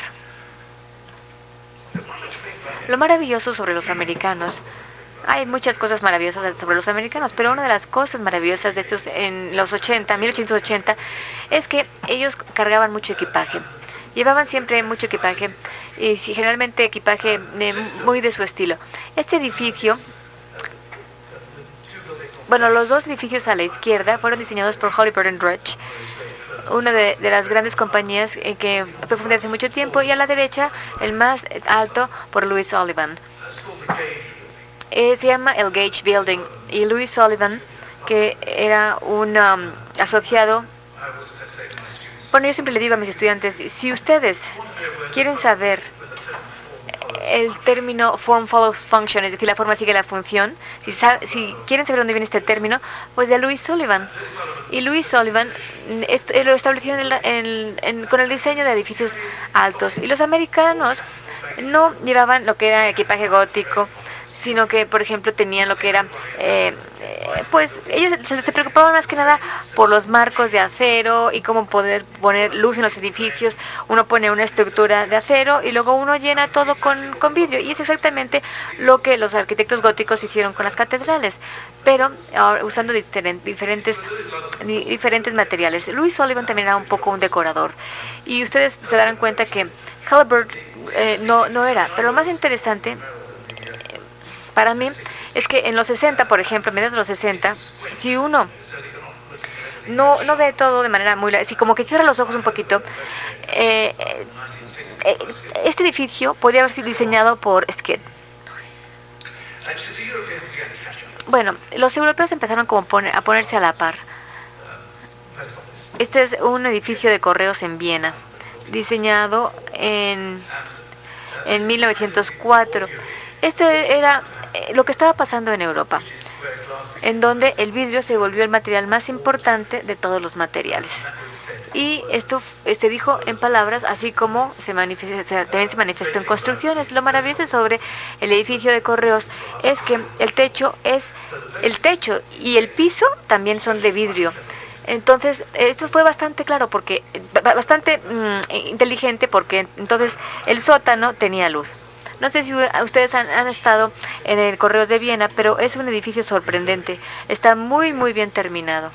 Lo maravilloso sobre los americanos, hay muchas cosas maravillosas sobre los americanos, pero una de las cosas maravillosas de estos en los 1880, es que ellos cargaban mucho equipaje. Llevaban siempre mucho equipaje, y generalmente equipaje muy de su estilo. Este edificio, bueno, los dos edificios a la izquierda fueron diseñados por Halliburton Rutch, una de las grandes compañías que fue fundada hace mucho tiempo, y a la derecha, el más alto, por Louis Sullivan. Se llama el Gage Building, y Louis Sullivan, que era un asociado. Bueno, yo siempre le digo a mis estudiantes, si ustedes quieren saber el término form follows function, es decir, la forma sigue la función. Si quieren saber dónde viene este término, pues de Louis Sullivan. Y Louis Sullivan lo estableció con el diseño de edificios altos. Y los americanos no llevaban lo que era equipaje gótico, sino que, por ejemplo, tenían lo que era, pues ellos se preocupaban más que nada por los marcos de acero y cómo poder poner luz en los edificios. Uno pone una estructura de acero y luego uno llena todo con vidrio. Y es exactamente lo que los arquitectos góticos hicieron con las catedrales, pero usando diferentes materiales. Louis Sullivan también era un poco un decorador. Y ustedes se darán cuenta que Halbert no era. Pero lo más interesante para mí es que en los 60, por ejemplo, en mediados de los 60, si uno no ve todo de manera muy... Si como que cierra los ojos un poquito, este edificio podría haber sido diseñado por Skid. Bueno, los europeos empezaron como a ponerse a la par. Este es un edificio de correos en Viena, diseñado en 1904. Este era lo que estaba pasando en Europa, en donde el vidrio se volvió el material más importante de todos los materiales. Y esto se dijo en palabras, así como también se manifestó en construcciones. Lo maravilloso sobre el edificio de correos es que el techo y el piso también son de vidrio. Entonces, esto fue bastante claro, bastante inteligente, porque entonces el sótano tenía luz. No sé si ustedes han estado en el Correos de Viena, pero es un edificio sorprendente. Está muy, muy bien terminado.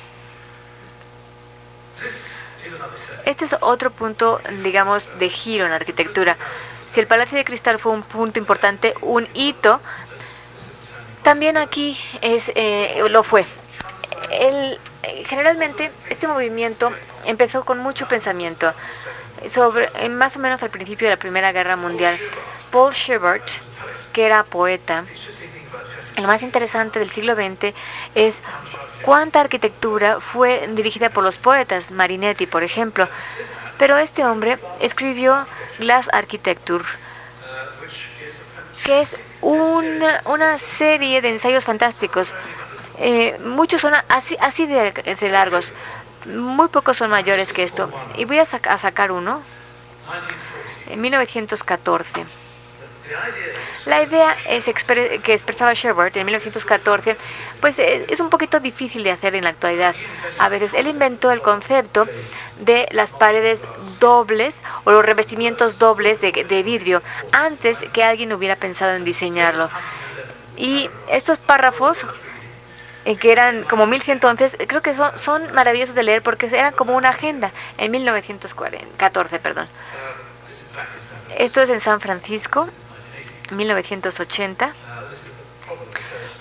Este es otro punto, digamos, de giro en la arquitectura. Si el Palacio de Cristal fue un punto importante, un hito, también aquí lo fue. Generalmente, este movimiento empezó con mucho pensamiento, más o menos al principio de la Primera Guerra Mundial. Paul Schubert, que era poeta, lo más interesante del siglo XX es cuánta arquitectura fue dirigida por los poetas, Marinetti, por ejemplo. Pero este hombre escribió Glass Architecture, que es una serie de ensayos fantásticos. Muchos son así de largos, muy pocos son mayores que esto. Y voy a sacar uno, en 1914. La idea que expresaba Schubert en 1914, pues es un poquito difícil de hacer en la actualidad. A veces él inventó el concepto de las paredes dobles o los revestimientos dobles de vidrio antes que alguien hubiera pensado en diseñarlo. Y estos párrafos, que eran como 1100 entonces, creo que son maravillosos de leer porque eran como una agenda en 1914, perdón. Esto es en San Francisco, 1980,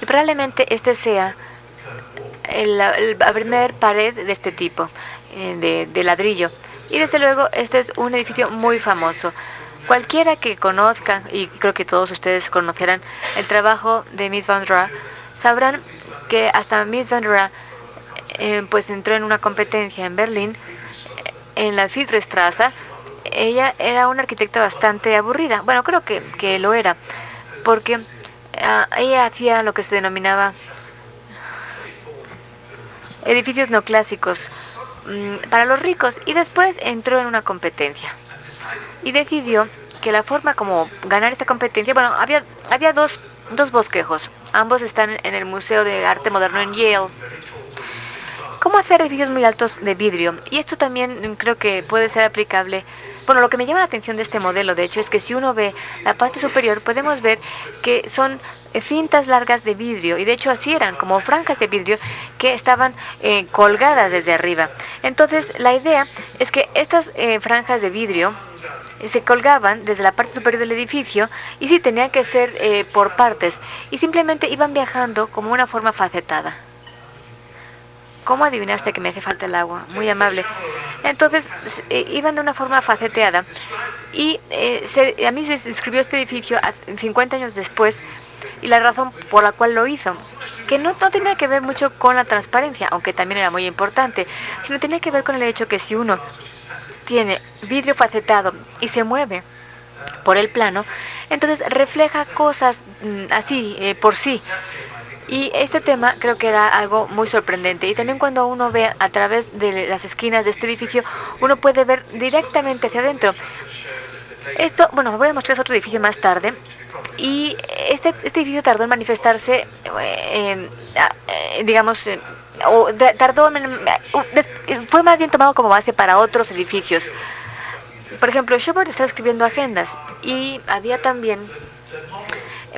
y probablemente este sea la primera pared de este tipo, de ladrillo. Y desde luego este es un edificio muy famoso. Cualquiera que conozca, y creo que todos ustedes conocerán el trabajo de Mies van der Rohe, sabrán que hasta Mies van der Rohe pues entró en una competencia en Berlín, en la Friedrichstraße. Ella era una arquitecta bastante aburrida. Bueno, creo que lo era, porque ella hacía lo que se denominaba edificios neoclásicos para los ricos, y después entró en una competencia y decidió que la forma como ganar esta competencia, bueno, había dos bosquejos, ambos están en el Museo de Arte Moderno en Yale. ¿Cómo hacer edificios muy altos de vidrio? Y esto también creo que puede ser aplicable. Bueno, lo que me llama la atención de este modelo, de hecho, es que si uno ve la parte superior, podemos ver que son cintas largas de vidrio, y de hecho así eran, como franjas de vidrio que estaban colgadas desde arriba. Entonces, la idea es que estas franjas de vidrio se colgaban desde la parte superior del edificio, y sí tenían que ser por partes, y simplemente iban viajando como una forma facetada. ¿Cómo adivinaste que me hace falta el agua? Muy amable. Entonces, iban de una forma faceteada. Y a mí se escribió este edificio 50 años después, y la razón por la cual lo hizo, que no tenía que ver mucho con la transparencia, aunque también era muy importante, sino tenía que ver con el hecho que si uno tiene vidrio facetado y se mueve, por el plano, entonces refleja cosas así, por sí. Y este tema creo que era algo muy sorprendente. Y también cuando uno ve a través de las esquinas de este edificio, uno puede ver directamente hacia adentro. Esto, bueno, voy a mostrarles otro edificio más tarde. Y este edificio tardó en manifestarse, digamos, fue más bien tomado como base para otros edificios. Por ejemplo, Shepard estaba escribiendo agendas y había también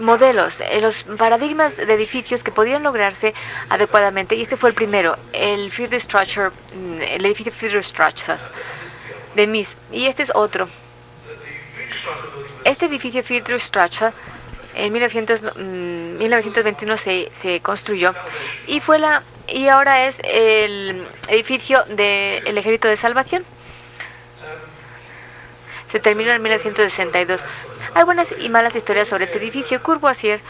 modelos, los paradigmas de edificios que podían lograrse adecuadamente, y este fue el primero, el Friedrichstraße, el edificio Friedrichstraße de Mies, y este es otro. Este edificio Friedrichstraße en 1921 se construyó y ahora es el edificio del Ejército de Salvación. Se terminó en 1962. Hay buenas y malas historias sobre este edificio. Courvoisier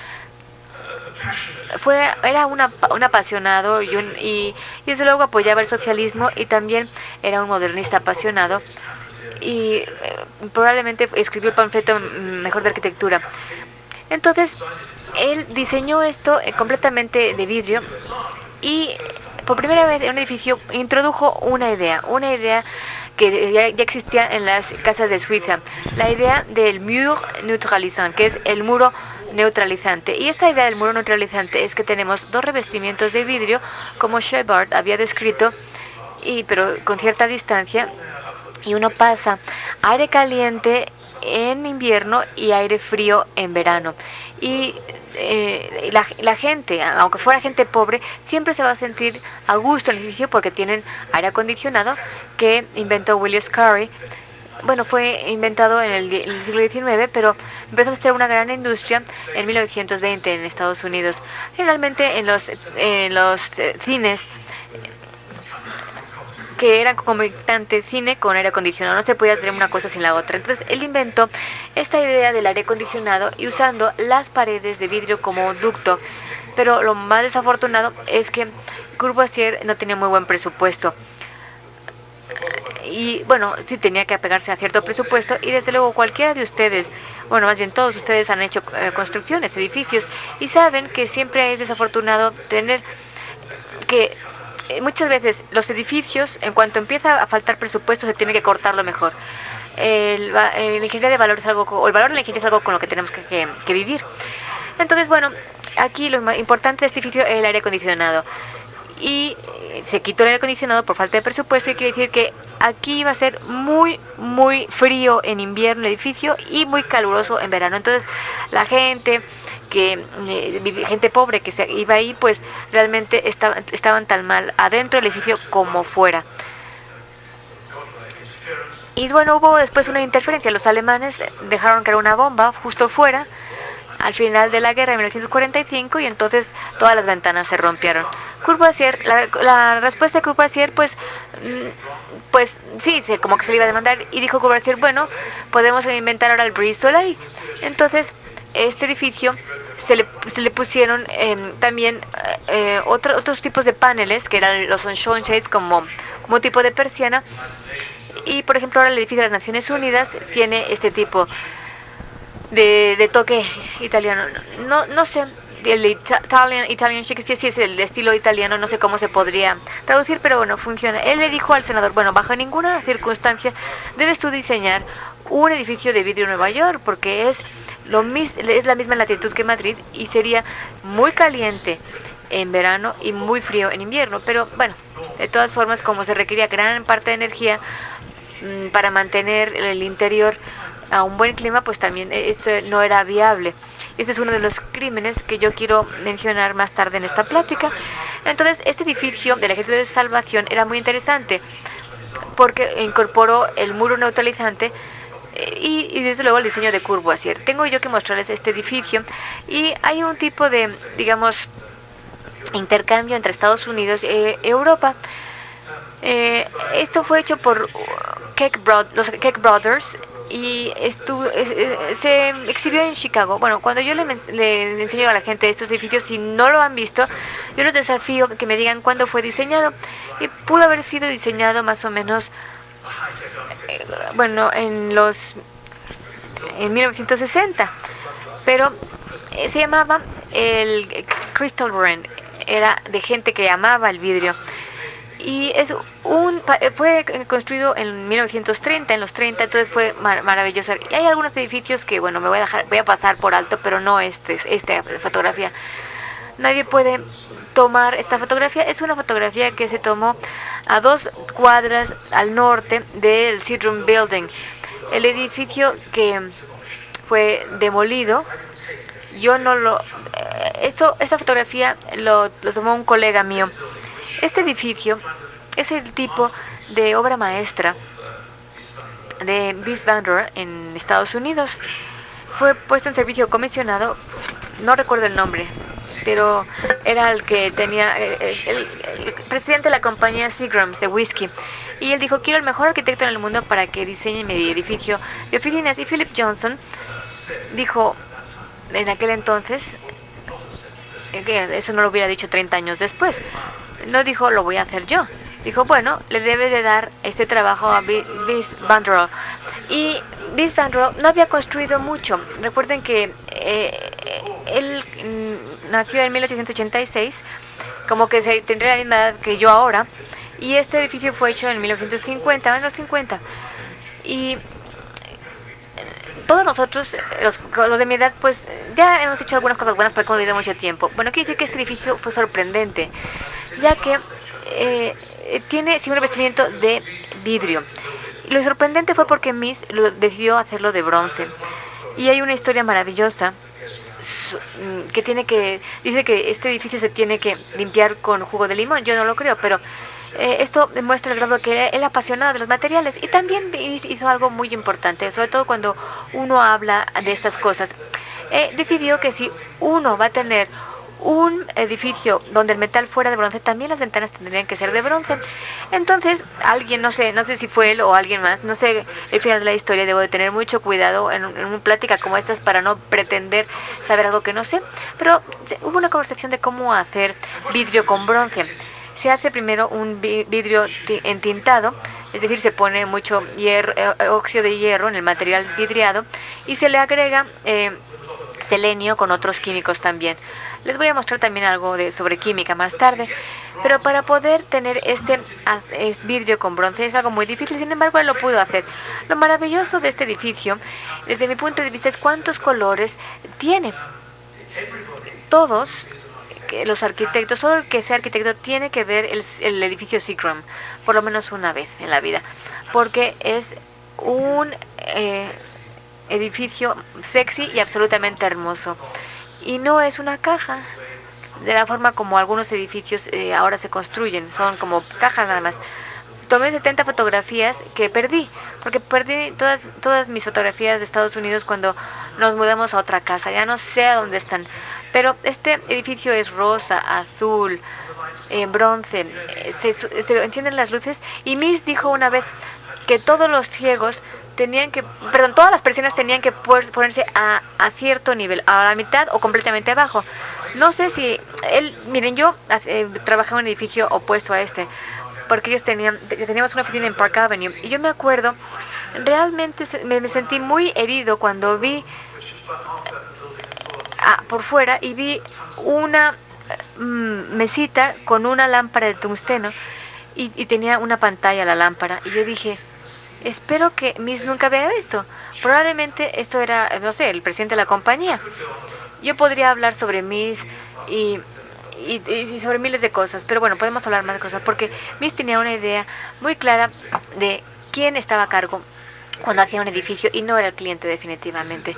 era un apasionado y desde luego apoyaba el socialismo, y también era un modernista apasionado, y probablemente escribió el panfleto mejor de arquitectura. Entonces, él diseñó esto completamente de vidrio, y por primera vez en un edificio introdujo una idea que ya existía en las casas de Suiza, la idea del mur neutralisant, que es el muro neutralizante. Y esta idea del muro neutralizante es que tenemos dos revestimientos de vidrio, como Shepard había descrito, pero con cierta distancia, y uno pasa aire caliente en invierno y aire frío en verano. Y la gente, aunque fuera gente pobre, siempre se va a sentir a gusto en el edificio porque tienen aire acondicionado que inventó William Carey. Bueno, fue inventado en el siglo XIX, pero empezó a ser una gran industria en 1920 en Estados Unidos. Generalmente en los cines, que eran concomitante cine con aire acondicionado, no se podía tener una cosa sin la otra. Entonces él inventó esta idea del aire acondicionado y usando las paredes de vidrio como ducto. Pero lo más desafortunado es que Courvoisier no tenía muy buen presupuesto. Y bueno, sí tenía que apegarse a cierto presupuesto, y desde luego cualquiera de ustedes, bueno, más bien todos ustedes han hecho construcciones, edificios, y saben que siempre es desafortunado tener que muchas veces los edificios, en cuanto empieza a faltar presupuesto, se tiene que cortarlo mejor. La ingeniería de valor es algo, o el valor de la ingeniería es algo con lo que tenemos que vivir. Entonces, bueno, aquí lo más importante de este edificio es el aire acondicionado. Y se quitó el aire acondicionado por falta de presupuesto, y quiere decir que aquí va a ser muy, muy frío en invierno el edificio y muy caluroso en verano. Entonces, la gente gente pobre que se iba ahí, pues realmente estaban tan mal adentro del edificio como fuera. Y bueno, hubo después una interferencia. Los alemanes dejaron caer una bomba justo fuera al final de la guerra de 1945, y entonces todas las ventanas se rompieron. Courvoisier, la respuesta de Courvoisier, pues sí, como que se le iba a demandar, y dijo Courvoisier, bueno, podemos inventar ahora el Brise Soleil. Entonces, este edificio se le pusieron también otros tipos de paneles, que eran los sunshade shades, como tipo de persiana. Y por ejemplo, ahora el edificio de las Naciones Unidas tiene este tipo de toque italiano. No sé, el Italian chic, sí es el estilo italiano, no sé cómo se podría traducir, pero bueno, funciona. Él le dijo al senador, bueno, bajo ninguna circunstancia debes tú diseñar un edificio de vidrio en Nueva York, porque es la misma latitud que Madrid, y sería muy caliente en verano y muy frío en invierno. Pero bueno, de todas formas, como se requería gran parte de energía para mantener el interior a un buen clima, pues también eso no era viable. Ese es uno de los crímenes que yo quiero mencionar más tarde en esta plática. Entonces, este edificio del Ejército de Salvación era muy interesante porque incorporó el muro neutralizante y desde luego el diseño de Courvoisier. Tengo yo que mostrarles este edificio, y hay un tipo de, digamos, intercambio entre Estados Unidos y Europa. Esto fue hecho por los Keck Brothers, y se exhibió en Chicago. Bueno, cuando yo le enseño a la gente estos edificios, si no lo han visto, yo les desafío que me digan cuándo fue diseñado, y pudo haber sido diseñado más o menos bueno, en los en 1960, pero se llamaba el Crystal Run, era de gente que amaba el vidrio. Y fue construido en 1930, en los 30, entonces fue maravilloso. Y hay algunos edificios que, bueno, voy a pasar por alto, pero no esta fotografía. Nadie puede tomar esta fotografía. Es una fotografía que se tomó a 2 cuadras al norte del Sidrum Building. El edificio que fue demolido, esta fotografía lo tomó un colega mío. Este edificio es el tipo de obra maestra de Mies van der Rohe en Estados Unidos. Fue puesto en servicio comisionado, no recuerdo el nombre, pero era el que tenía el presidente de la compañía Seagram's de whisky. Y él dijo, quiero el mejor arquitecto en el mundo para que diseñe mi edificio de oficinas. Y Philip Johnson dijo en aquel entonces, que eso no lo hubiera dicho 30 años después, no dijo, lo voy a hacer yo. Dijo, bueno, le debe de dar este trabajo a Mies van der Rohe. Y Mies van der Rohe no había construido mucho. Recuerden que él nació en 1886, como que tendría la misma edad que yo ahora. Y este edificio fue hecho en 1950, en los 50. Y todos nosotros, los de mi edad, pues ya hemos hecho algunas cosas buenas, pero hemos vivido mucho tiempo. Bueno, quiere decir que este edificio fue sorprendente, ya que tiene un revestimiento de vidrio. Y lo sorprendente fue porque Mies decidió hacerlo de bronce. Y hay una historia maravillosa que dice que este edificio se tiene que limpiar con jugo de limón. Yo no lo creo, pero esto demuestra el grado que él apasionado de los materiales. Y también hizo algo muy importante, sobre todo cuando uno habla de estas cosas. Decidió que si uno va a tener un edificio donde el metal fuera de bronce, también las ventanas tendrían que ser de bronce. Entonces, alguien, no sé si fue él o alguien más, no sé el final de la historia, debo de tener mucho cuidado en una plática como estas para no pretender saber algo que no sé, pero hubo una conversación de cómo hacer vidrio con bronce. Se hace primero un vidrio entintado, es decir, se pone mucho óxido de hierro en el material vidriado y se le agrega selenio con otros químicos también. Les voy a mostrar también algo sobre química más tarde, pero para poder tener este vidrio con bronce es algo muy difícil, sin embargo él lo pudo hacer. Lo maravilloso de este edificio, desde mi punto de vista, es cuántos colores tiene. Todos los arquitectos, todo el que sea arquitecto tiene que ver el edificio Seagram, por lo menos una vez en la vida, porque es un edificio sexy y absolutamente hermoso. Y no es una caja, de la forma como algunos edificios ahora se construyen, son como cajas nada más. Tomé 70 fotografías que perdí, porque perdí todas mis fotografías de Estados Unidos cuando nos mudamos a otra casa, ya no sé a dónde están. Pero este edificio es rosa, azul, bronce, se encienden las luces, y Mies dijo una vez que todos los ciegos todas las persianas tenían que ponerse a cierto nivel, a la mitad o completamente abajo. No sé si miren, yo trabajaba en un edificio opuesto a este, porque ellos teníamos una oficina en Park Avenue, y yo me acuerdo, realmente me sentí muy herido cuando vi por fuera y vi una mesita con una lámpara de tungsteno y tenía una pantalla la lámpara, y yo dije, espero que Mies nunca vea esto. Probablemente esto era, no sé, el presidente de la compañía. Yo podría hablar sobre Mies y sobre miles de cosas, pero bueno, podemos hablar más de cosas, porque Mies tenía una idea muy clara de quién estaba a cargo cuando hacía un edificio, y no era el cliente definitivamente.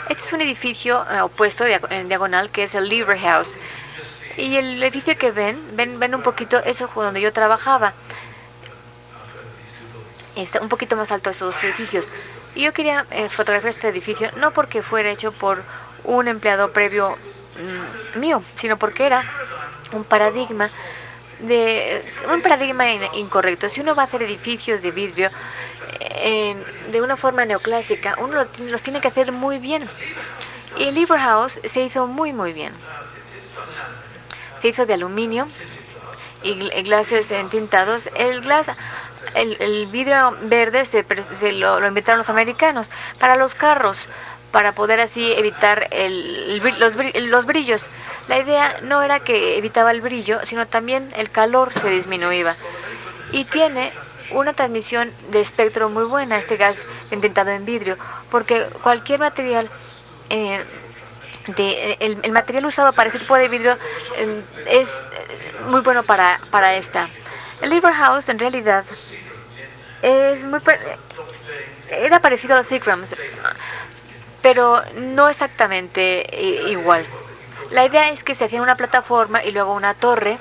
Este es un edificio opuesto en diagonal, que es el Lever House. Y el edificio que ven un poquito, eso fue donde yo trabajaba. Está un poquito más alto esos dos edificios. Y yo quería fotografiar este edificio, no porque fuera hecho por un empleado previo mío, sino porque era un paradigma incorrecto. Si uno va a hacer edificios de vidrio de una forma neoclásica, uno los tiene que hacer muy bien. Y el Lever House se hizo muy muy bien. Se hizo de aluminio y glases entintados. El glass el vidrio verde lo inventaron los americanos para los carros, para poder así evitar los brillos. La idea no era que evitaba el brillo, sino también el calor se disminuía. Y tiene una transmisión de espectro muy buena este gas intentado en vidrio, porque cualquier material, el material usado para este tipo de vidrio es muy bueno para esta. El Leverhouse en realidad era parecido a los Seagrams, pero no exactamente igual. La idea es que se hacía una plataforma y luego una torre,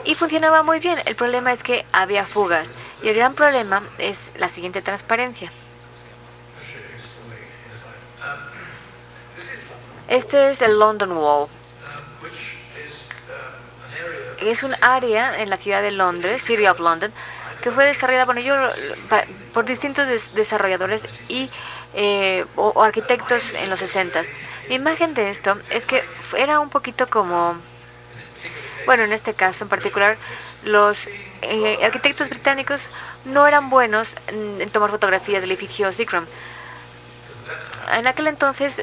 y funcionaba muy bien. El problema es que había fugas, y el gran problema es la siguiente transparencia. Este es el London Wall. Es un área en la ciudad de Londres, City of London, que fue desarrollada por distintos desarrolladores o arquitectos en los 60s. La imagen de esto es que era un poquito como, bueno, en este caso en particular, los arquitectos británicos no eran buenos en tomar fotografías del edificio Seagram. En aquel entonces,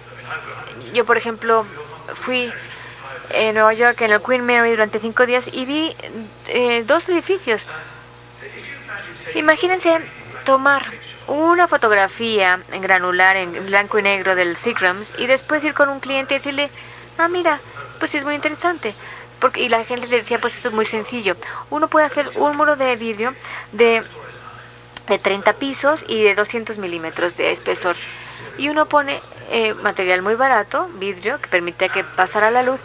yo por ejemplo fui en Nueva York, en el Queen Mary, durante 5 días y vi 2 edificios. Imagínense tomar una fotografía en granular, en blanco y negro del Seagrams, y después ir con un cliente y decirle, mira, pues es muy interesante. Y la gente le decía, pues esto es muy sencillo. Uno puede hacer un muro de vidrio de 30 pisos y de 200 milímetros de espesor. Y uno pone material muy barato, vidrio, que permitía que pasara la luz,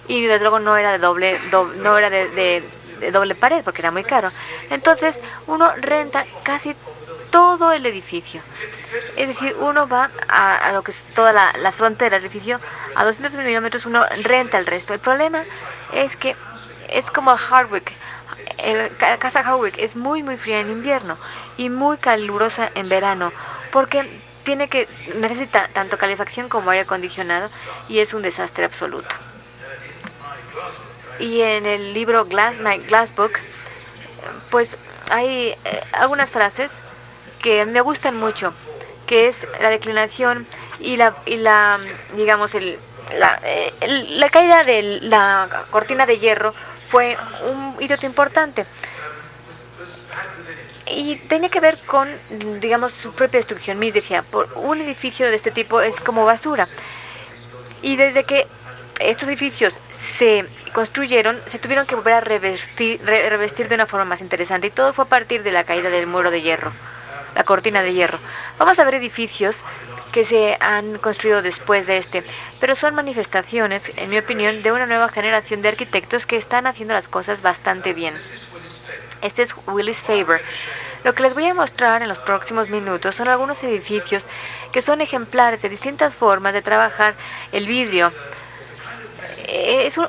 y desde luego no era de doble pared, porque era muy caro. Entonces, uno renta casi todo el edificio. Es decir, uno va a lo que es toda la frontera del edificio, a 200 milímetros, uno renta el resto. El problema es que es como Hardwick. La casa Hardwick es muy fría en invierno y muy calurosa en verano, porque necesita tanto calefacción como aire acondicionado, y es un desastre absoluto. Y en el libro My Glass Book, pues hay algunas frases que me gustan mucho, que es la declinación y la caída de la cortina de hierro fue un hito importante. Y tenía que ver con, su propia destrucción. Me decía, un edificio de este tipo es como basura. Y desde que estos edificios se construyeron, se tuvieron que volver a revestir de una forma más interesante. Y todo fue a partir de la caída del muro de hierro, la cortina de hierro. Vamos a ver edificios que se han construido después de pero son manifestaciones, en mi opinión, de una nueva generación de arquitectos que están haciendo las cosas bastante bien. Este es Willis Faber. Lo que les voy a mostrar en los próximos minutos son algunos edificios que son ejemplares de distintas formas de trabajar el vidrio.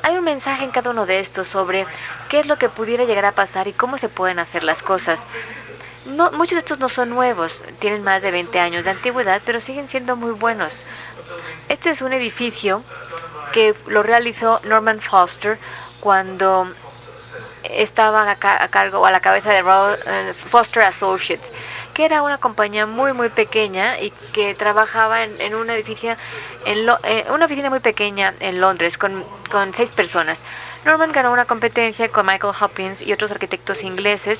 Hay un mensaje en cada uno de estos sobre qué es lo que pudiera llegar a pasar y cómo se pueden hacer las cosas. Muchos de estos no son nuevos, tienen más de 20 años de antigüedad, pero siguen siendo muy buenos. Este es un edificio que lo realizó Norman Foster cuando estaba a cargo o a la cabeza de Foster Associates, que era una compañía muy pequeña y que trabajaba en un edificio, una oficina muy pequeña en Londres con 6 personas. Norman ganó una competencia con Michael Hopkins y otros arquitectos ingleses,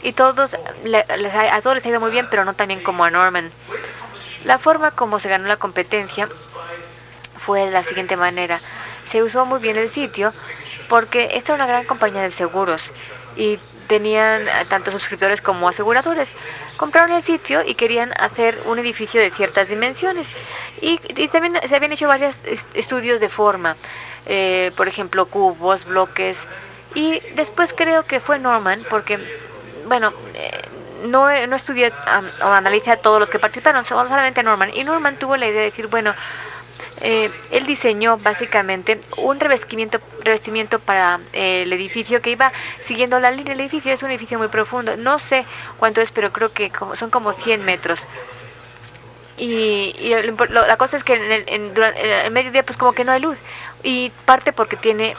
y a todos les ha ido muy bien, pero no tan bien como a Norman. La forma como se ganó la competencia fue de la siguiente manera. Se usó muy bien el sitio porque esta era una gran compañía de seguros y tenían tanto suscriptores como aseguradores. Compraron el sitio y querían hacer un edificio de ciertas dimensiones, y también se habían hecho varios estudios de forma, por ejemplo, cubos, bloques, y después creo que fue Norman, porque no estudié o analicé a todos los que participaron, solamente Norman. Y Norman tuvo la idea de decir, él diseñó básicamente un revestimiento para el edificio que iba siguiendo la línea del edificio. Es un edificio muy profundo, no sé cuánto es, pero creo que son como 100 metros. Y la cosa es que en el mediodía pues como que no hay luz, y parte porque tiene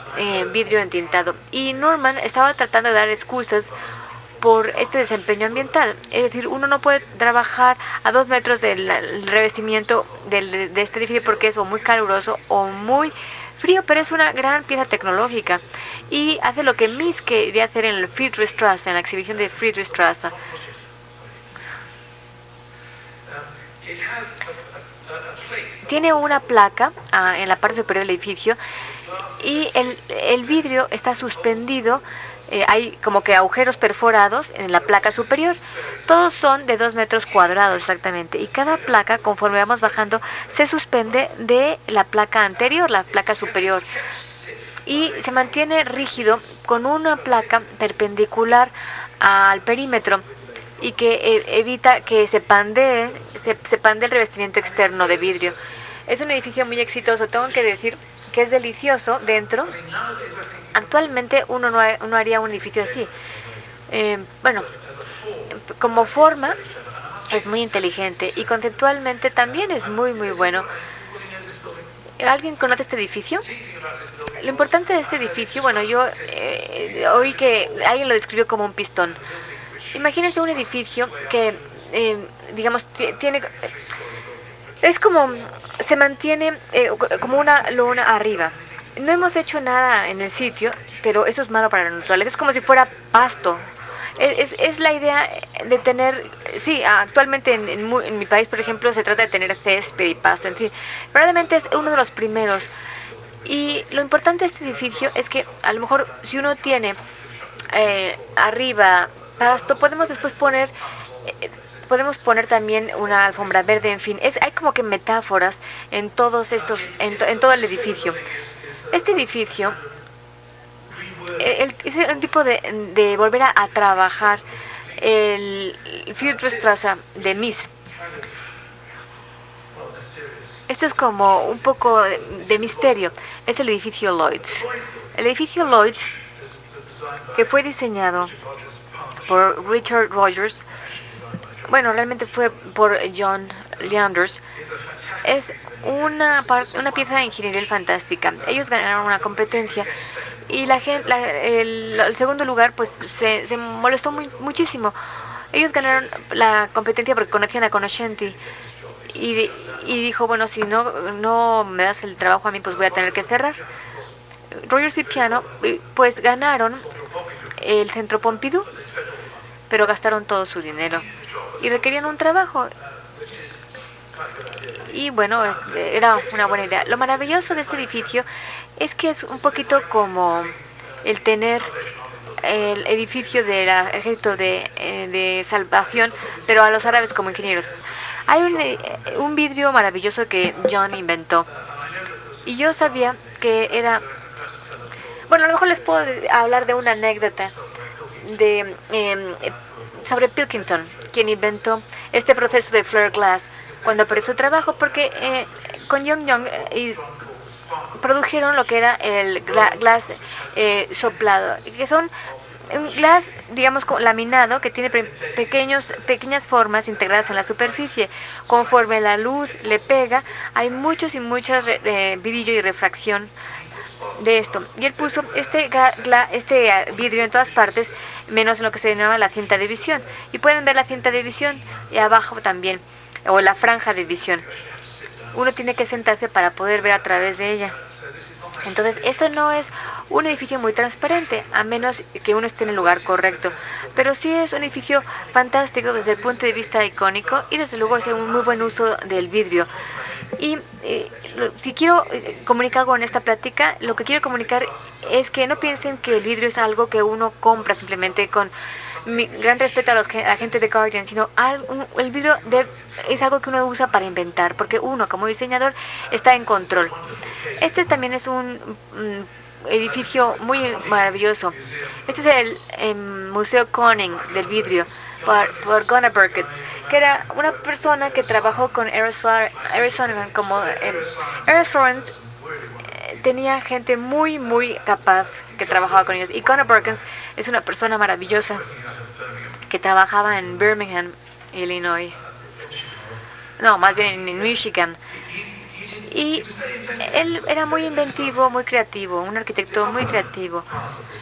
vidrio entintado. Y Norman estaba tratando de dar excusas por este desempeño ambiental. Es decir, uno no puede trabajar a 2 metros del revestimiento de este edificio porque es o muy caluroso o muy frío, pero es una gran pieza tecnológica y hace lo que Mies quería hacer en el Friedrichstraße, en la exhibición de Friedrichstraße. Tiene una placa en la parte superior del edificio y el vidrio está suspendido. Hay como que agujeros perforados en la placa superior. Todos son de 2 metros cuadrados exactamente. Y cada placa, conforme vamos bajando, se suspende de la placa anterior, la placa superior. Y se mantiene rígido con una placa perpendicular al perímetro y que evita que se pandee el revestimiento externo de vidrio. Es un edificio muy exitoso. Tengo que decir que es delicioso dentro. Actualmente uno no haría un edificio así. Bueno, como forma es muy inteligente y conceptualmente también es muy muy bueno. ¿Alguien conoce este edificio? Lo importante de este edificio, bueno, yo oí que alguien lo describió como un pistón. Imagínense un edificio que, digamos, tiene... Es como, se mantiene como una luna arriba. No hemos hecho nada en el sitio, pero eso es malo para la naturaleza. Es como si fuera pasto. Es la idea de tener, sí, actualmente en mi país, por ejemplo, se trata de tener césped y pasto, en fin. Probablemente es uno de los primeros. Y lo importante de este edificio es que a lo mejor si uno tiene arriba pasto, podemos después poner... podemos poner también una alfombra verde, en fin, hay como que metáforas en todos estos, en todo el edificio. Este edificio es un tipo de volver a trabajar el Friedrichstraße de Mies. Esto es como un poco de misterio. Es el edificio Lloyds. El edificio Lloyds, que fue diseñado por Richard Rogers, bueno, realmente fue por John Leanders, es una pieza de ingeniería fantástica. Ellos ganaron una competencia y el segundo lugar pues se molestó muchísimo. Ellos ganaron la competencia porque conocían a Conoscenti y dijo, bueno, si no me das el trabajo a mí, pues voy a tener que cerrar. Rogers y Piano pues ganaron el Centro Pompidou, pero gastaron todo su dinero y requerían un trabajo. Y bueno, era una buena idea. Lo maravilloso de este edificio es que es un poquito como el tener el edificio del ejército de salvación, pero a los árabes como ingenieros. Hay un vidrio maravilloso que John inventó. Y yo sabía que era... Bueno, a lo mejor les puedo hablar de una anécdota sobre Pilkington, quien inventó este proceso de flare glass cuando perdió su trabajo, porque con Young produjeron lo que era el glass soplado, que son un glass, digamos, laminado, que tiene pequeñas formas integradas en la superficie. Conforme la luz le pega, hay muchos brillo y refracción de esto. Y él puso este vidrio en todas partes, menos en lo que se llamaba la cinta de visión. Y pueden ver la cinta de visión y abajo también, o la franja de visión. Uno tiene que sentarse para poder ver a través de ella. Entonces, esto no es un edificio muy transparente, a menos que uno esté en el lugar correcto. Pero sí es un edificio fantástico desde el punto de vista icónico y desde luego hace un muy buen uso del vidrio. Y si quiero comunicar algo en esta plática, lo que quiero comunicar es que no piensen que el vidrio es algo que uno compra simplemente con mi gran respeto a la gente de Guardian, sino el vidrio es algo que uno usa para inventar, porque uno como diseñador está en control. Este también es un edificio muy maravilloso. Este es el Museo Koning del vidrio por Gunnar Burkett, que era una persona que trabajó con Eric Sullivan. Como Eric Sullivan tenía gente muy muy capaz que trabajaba con ellos, y Gunnar Burkett es una persona maravillosa que trabajaba en Birmingham, Illinois, no, más bien en Michigan. Y él era muy inventivo, muy creativo, un arquitecto muy creativo.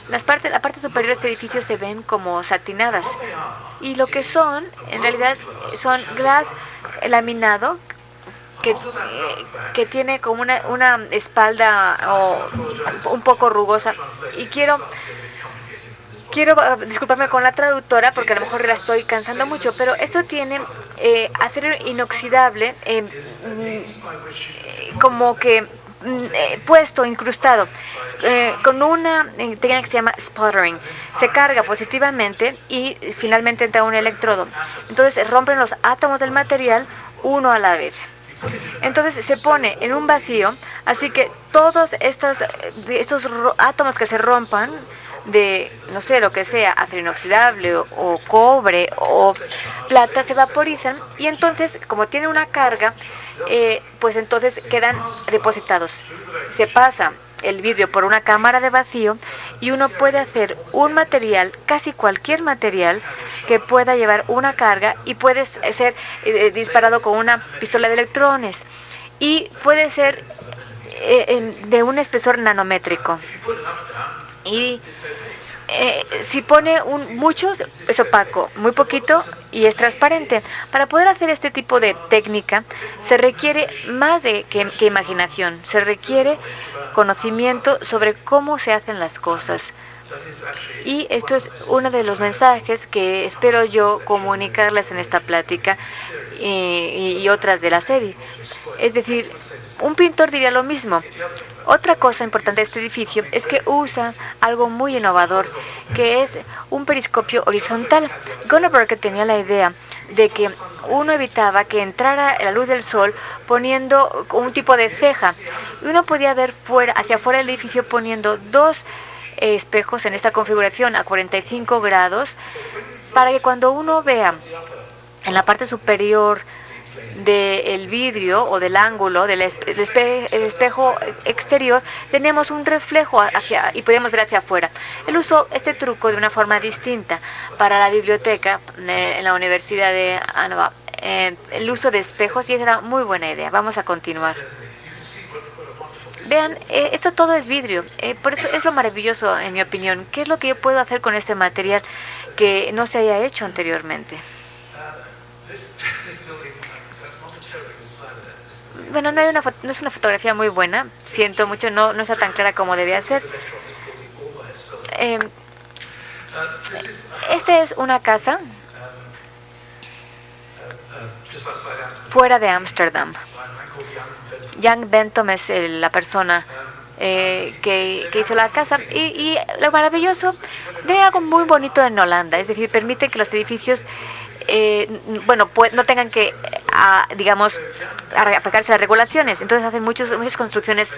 La parte superior de este edificio se ven como satinadas. Y lo que son, en realidad, son glass laminado que tiene como una espalda un poco rugosa. Y quiero disculparme con la traductora porque a lo mejor la estoy cansando mucho, pero esto tiene acero inoxidable como que puesto, incrustado, con una técnica que se llama sputtering. Se carga positivamente y finalmente entra un electrodo. Entonces rompen los átomos del material uno a la vez. Entonces se pone en un vacío, así que todos estos átomos que se rompan de, no sé, lo que sea, acero inoxidable o cobre o plata, se vaporizan y entonces, como tiene una carga, pues entonces quedan depositados. Se pasa el vidrio por una cámara de vacío y uno puede hacer un material, casi cualquier material, que pueda llevar una carga y puede ser disparado con una pistola de electrones y puede ser de un espesor nanométrico. Y si pone mucho, es opaco, muy poquito y es transparente. Para poder hacer este tipo de técnica se requiere más que imaginación, se requiere conocimiento sobre cómo se hacen las cosas. Y esto es uno de los mensajes que espero yo comunicarles en esta plática y otras de la serie. Es decir, un pintor diría lo mismo. Otra cosa importante de este edificio es que usa algo muy innovador, que es un periscopio horizontal. Gunnar Berger tenía la idea de que uno evitaba que entrara la luz del sol poniendo un tipo de ceja. Y uno podía ver hacia afuera del edificio poniendo dos espejos en esta configuración a 45 grados, para que cuando uno vea en la parte superior del vidrio o del ángulo del espejo exterior, tenemos un reflejo y podemos ver hacia afuera. Él usó este truco de una forma distinta para la biblioteca en la Universidad de Iowa, el uso de espejos, y esa era muy buena idea. Vamos a continuar. Vean, esto todo es vidrio, por eso es lo maravilloso, en mi opinión. ¿Qué es lo que yo puedo hacer con este material que no se haya hecho anteriormente? Bueno, no es una fotografía muy buena, siento mucho, no está tan clara como debía ser. Esta es una casa fuera de Ámsterdam. Jan Bentham es la persona que hizo la casa, y lo maravilloso de algo muy bonito en Holanda, es decir, permite que los edificios no tengan que, digamos, aplicarse las regulaciones. Entonces hacen muchas construcciones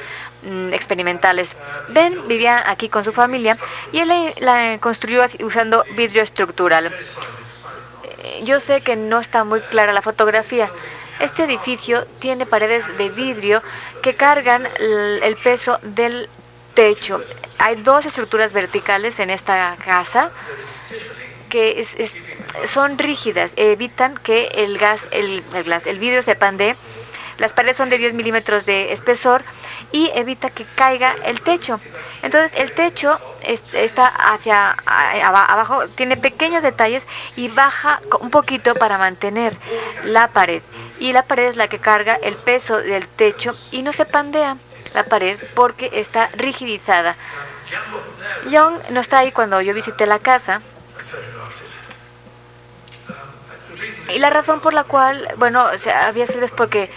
experimentales. Ben vivía aquí con su familia y él la construyó usando vidrio estructural. Yo sé que no está muy clara la fotografía. Este edificio tiene paredes de vidrio que cargan el peso del techo. Hay dos estructuras verticales en esta casa que son rígidas, evitan que el vidrio se pandee. Las paredes son de 10 milímetros de espesor y evita que caiga el techo. Entonces el techo está hacia abajo, tiene pequeños detalles y baja un poquito para mantener la pared. Y la pared es la que carga el peso del techo y no se pandea la pared porque está rigidizada. Young no está ahí cuando yo visité la casa. Y la razón por la cual, había sido es porque,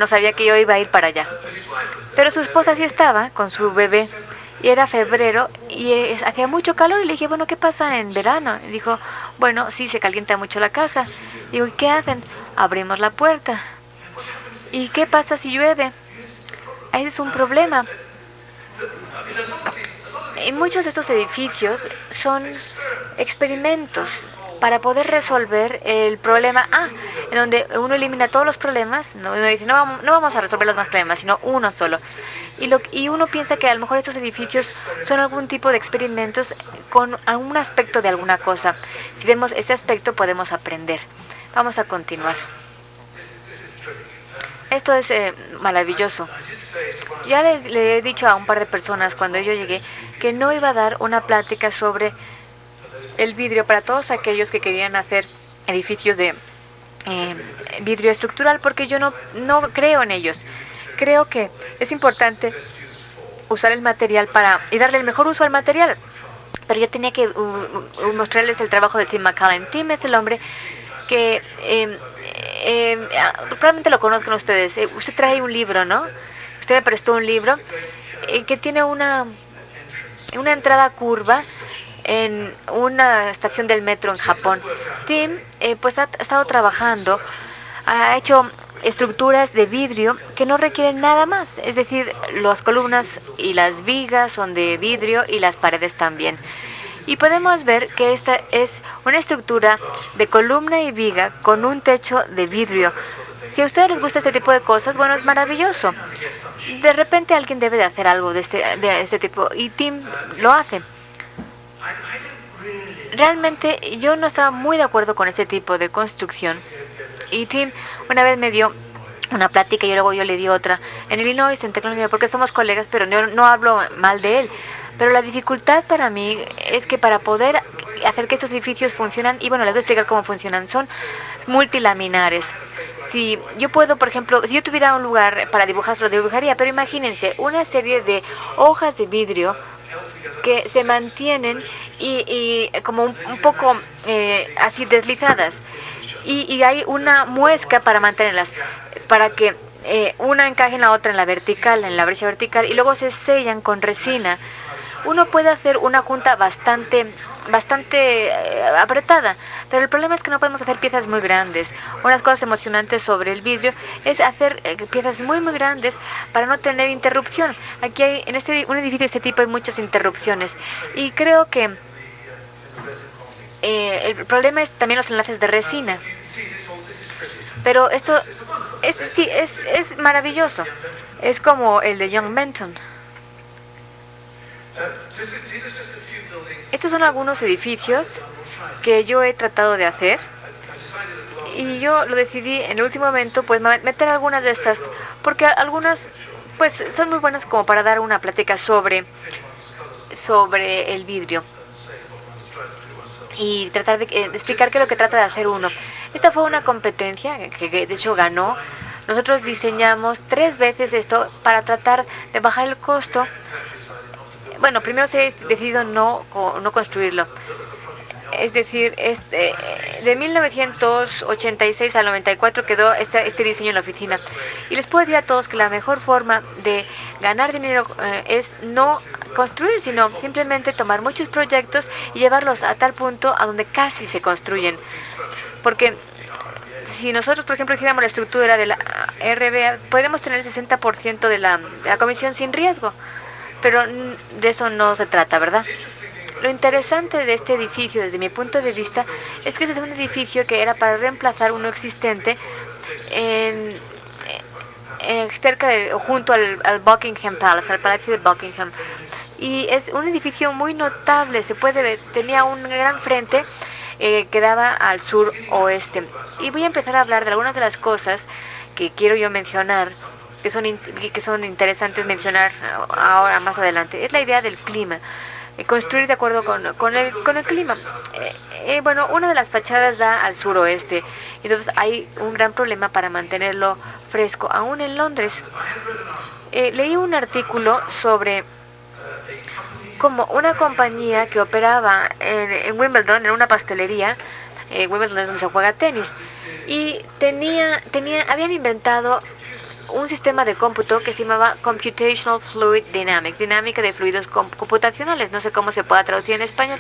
sabía que yo iba a ir para allá. Pero su esposa sí estaba con su bebé y era febrero y hacía mucho calor y le dije, ¿qué pasa en verano? Y dijo, sí, se calienta mucho la casa. Y digo, ¿y qué hacen? Abrimos la puerta. ¿Y qué pasa si llueve? Ese es un problema. Y muchos de estos edificios son experimentos para poder resolver el problema en donde uno elimina todos los problemas. Uno dice, no vamos a resolver los más problemas, sino uno solo. Y uno piensa que a lo mejor estos edificios son algún tipo de experimentos con algún aspecto de alguna cosa. Si vemos ese aspecto podemos aprender. Vamos a continuar. Esto es maravilloso. Ya le he dicho a un par de personas cuando yo llegué que no iba a dar una plática sobre el vidrio para todos aquellos que querían hacer edificios de vidrio estructural, porque yo no creo en ellos. Creo que es importante usar el material y darle el mejor uso al material. Pero yo tenía que mostrarles el trabajo de Tim McCallum. Tim es el hombre que probablemente lo conozcan ustedes. Usted trae un libro, ¿no? Usted me prestó un libro que tiene una entrada curva en una estación del metro en Japón. Tim pues ha estado trabajando, ha hecho estructuras de vidrio que no requieren nada más. Es decir, las columnas y las vigas son de vidrio y las paredes también. Y podemos ver que esta es una estructura de columna y viga con un techo de vidrio. Si a ustedes les gusta este tipo de cosas, bueno, es maravilloso. De repente alguien debe de hacer algo de este tipo, y Tim lo hace. Realmente yo no estaba muy de acuerdo con ese tipo de construcción. Y Tim una vez me dio una plática y luego yo le di otra en Illinois, en tecnología, porque somos colegas, pero no hablo mal de él. Pero la dificultad para mí es que para poder hacer que esos edificios funcionan, y bueno, les voy a explicar cómo funcionan, son multilaminares. Si yo puedo, por ejemplo, si yo tuviera un lugar para dibujar, lo dibujaría, pero imagínense una serie de hojas de vidrio que se mantienen y como un poco así deslizadas. Y hay una muesca para mantenerlas, para que una encaje en la otra, en la vertical, en la brecha vertical, y luego se sellan con resina. Uno puede hacer una junta bastante apretada, pero el problema es que no podemos hacer piezas muy grandes. Una de las cosas emocionantes sobre el vidrio es hacer piezas muy grandes para no tener interrupción. Aquí hay, en un edificio de este tipo hay muchas interrupciones, y creo que el problema es también los enlaces de resina. Pero esto es maravilloso. Es como el de Young Menton. Estos son algunos edificios que yo he tratado de hacer, y yo lo decidí en el último momento, pues meter algunas de estas, porque algunas pues son muy buenas como para dar una plática sobre el vidrio y tratar de explicar qué es lo que trata de hacer uno. Esta fue una competencia que de hecho ganó. Nosotros diseñamos 3 veces esto para tratar de bajar el costo. Bueno, primero se decidió no construirlo. Es decir, de 1986 al 94 quedó este diseño en la oficina. Y les puedo decir a todos que la mejor forma de ganar dinero es no construir, sino simplemente tomar muchos proyectos y llevarlos a tal punto a donde casi se construyen. Porque si nosotros, por ejemplo, hiciéramos la estructura de la RBA, podemos tener el 60% de la comisión sin riesgo. Pero de eso no se trata, ¿verdad? Lo interesante de este edificio, desde mi punto de vista, es que es un edificio que era para reemplazar uno existente junto al Buckingham Palace, al Palacio de Buckingham. Y es un edificio muy notable, se puede ver, tenía un gran frente que daba al sur oeste. Y voy a empezar a hablar de algunas de las cosas que quiero yo mencionar, que son interesantes mencionar ahora más adelante. Es la idea del clima, construir de acuerdo con el clima. Bueno, una de las fachadas da al suroeste, entonces hay un gran problema para mantenerlo fresco, aún en Londres. Leí un artículo sobre cómo una compañía que operaba en Wimbledon, en una pastelería, Wimbledon es donde se juega tenis, y habían inventado un sistema de cómputo que se llamaba Computational Fluid Dynamics, dinámica de fluidos computacionales. No sé cómo se pueda traducir en español,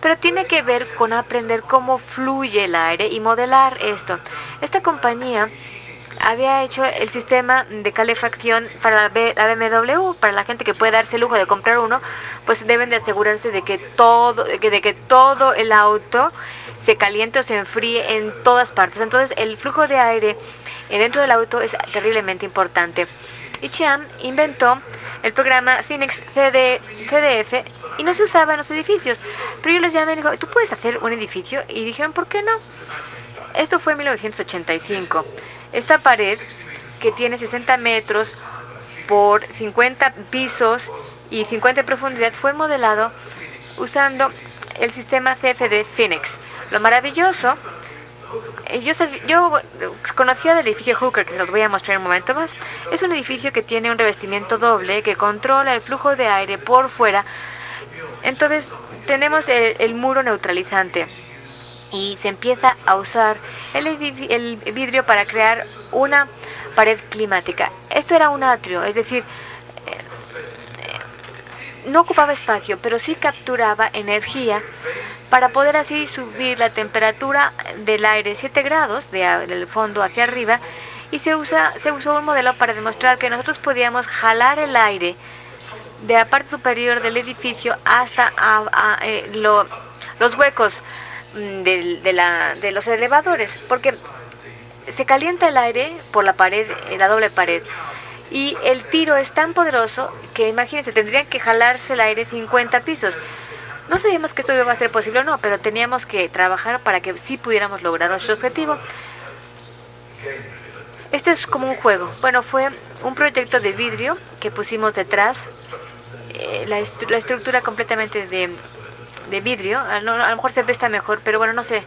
pero tiene que ver con aprender cómo fluye el aire y modelar esto. Esta compañía había hecho el sistema de calefacción para la BMW. Para la gente que puede darse el lujo de comprar uno, pues deben de asegurarse de que todo el auto se caliente o se enfríe en todas partes. Entonces el flujo de aire dentro del auto es terriblemente importante. Y Chiam inventó el programa Phoenix CDF y no se usaba en los edificios. Pero yo les llamé y digo, ¿tú puedes hacer un edificio? Y dijeron, ¿por qué no? Esto fue en 1985. Esta pared que tiene 60 metros por 50 pisos y 50 de profundidad, fue modelado usando el sistema CFD Phoenix. Lo maravilloso, yo conocía del edificio Hooker, que los voy a mostrar en un momento más. Es un edificio que tiene un revestimiento doble que controla el flujo de aire por fuera. Entonces tenemos el muro neutralizante y se empieza a usar el vidrio para crear una pared climática. Esto era un atrio, es decir, no ocupaba espacio, pero sí capturaba energía para poder así subir la temperatura del aire 7 grados del fondo hacia arriba, y se usó un modelo para demostrar que nosotros podíamos jalar el aire de la parte superior del edificio hasta los huecos de los elevadores, porque se calienta el aire por la pared, la doble pared, y el tiro es tan poderoso que, imagínense, tendrían que jalarse el aire 50 pisos. No sabíamos que esto iba a ser posible o no, pero teníamos que trabajar para que sí pudiéramos lograr nuestro objetivo. Este es como un juego. Bueno, fue un proyecto de vidrio que pusimos detrás, la estructura completamente de vidrio. A lo mejor se ve esta mejor, pero bueno, no sé,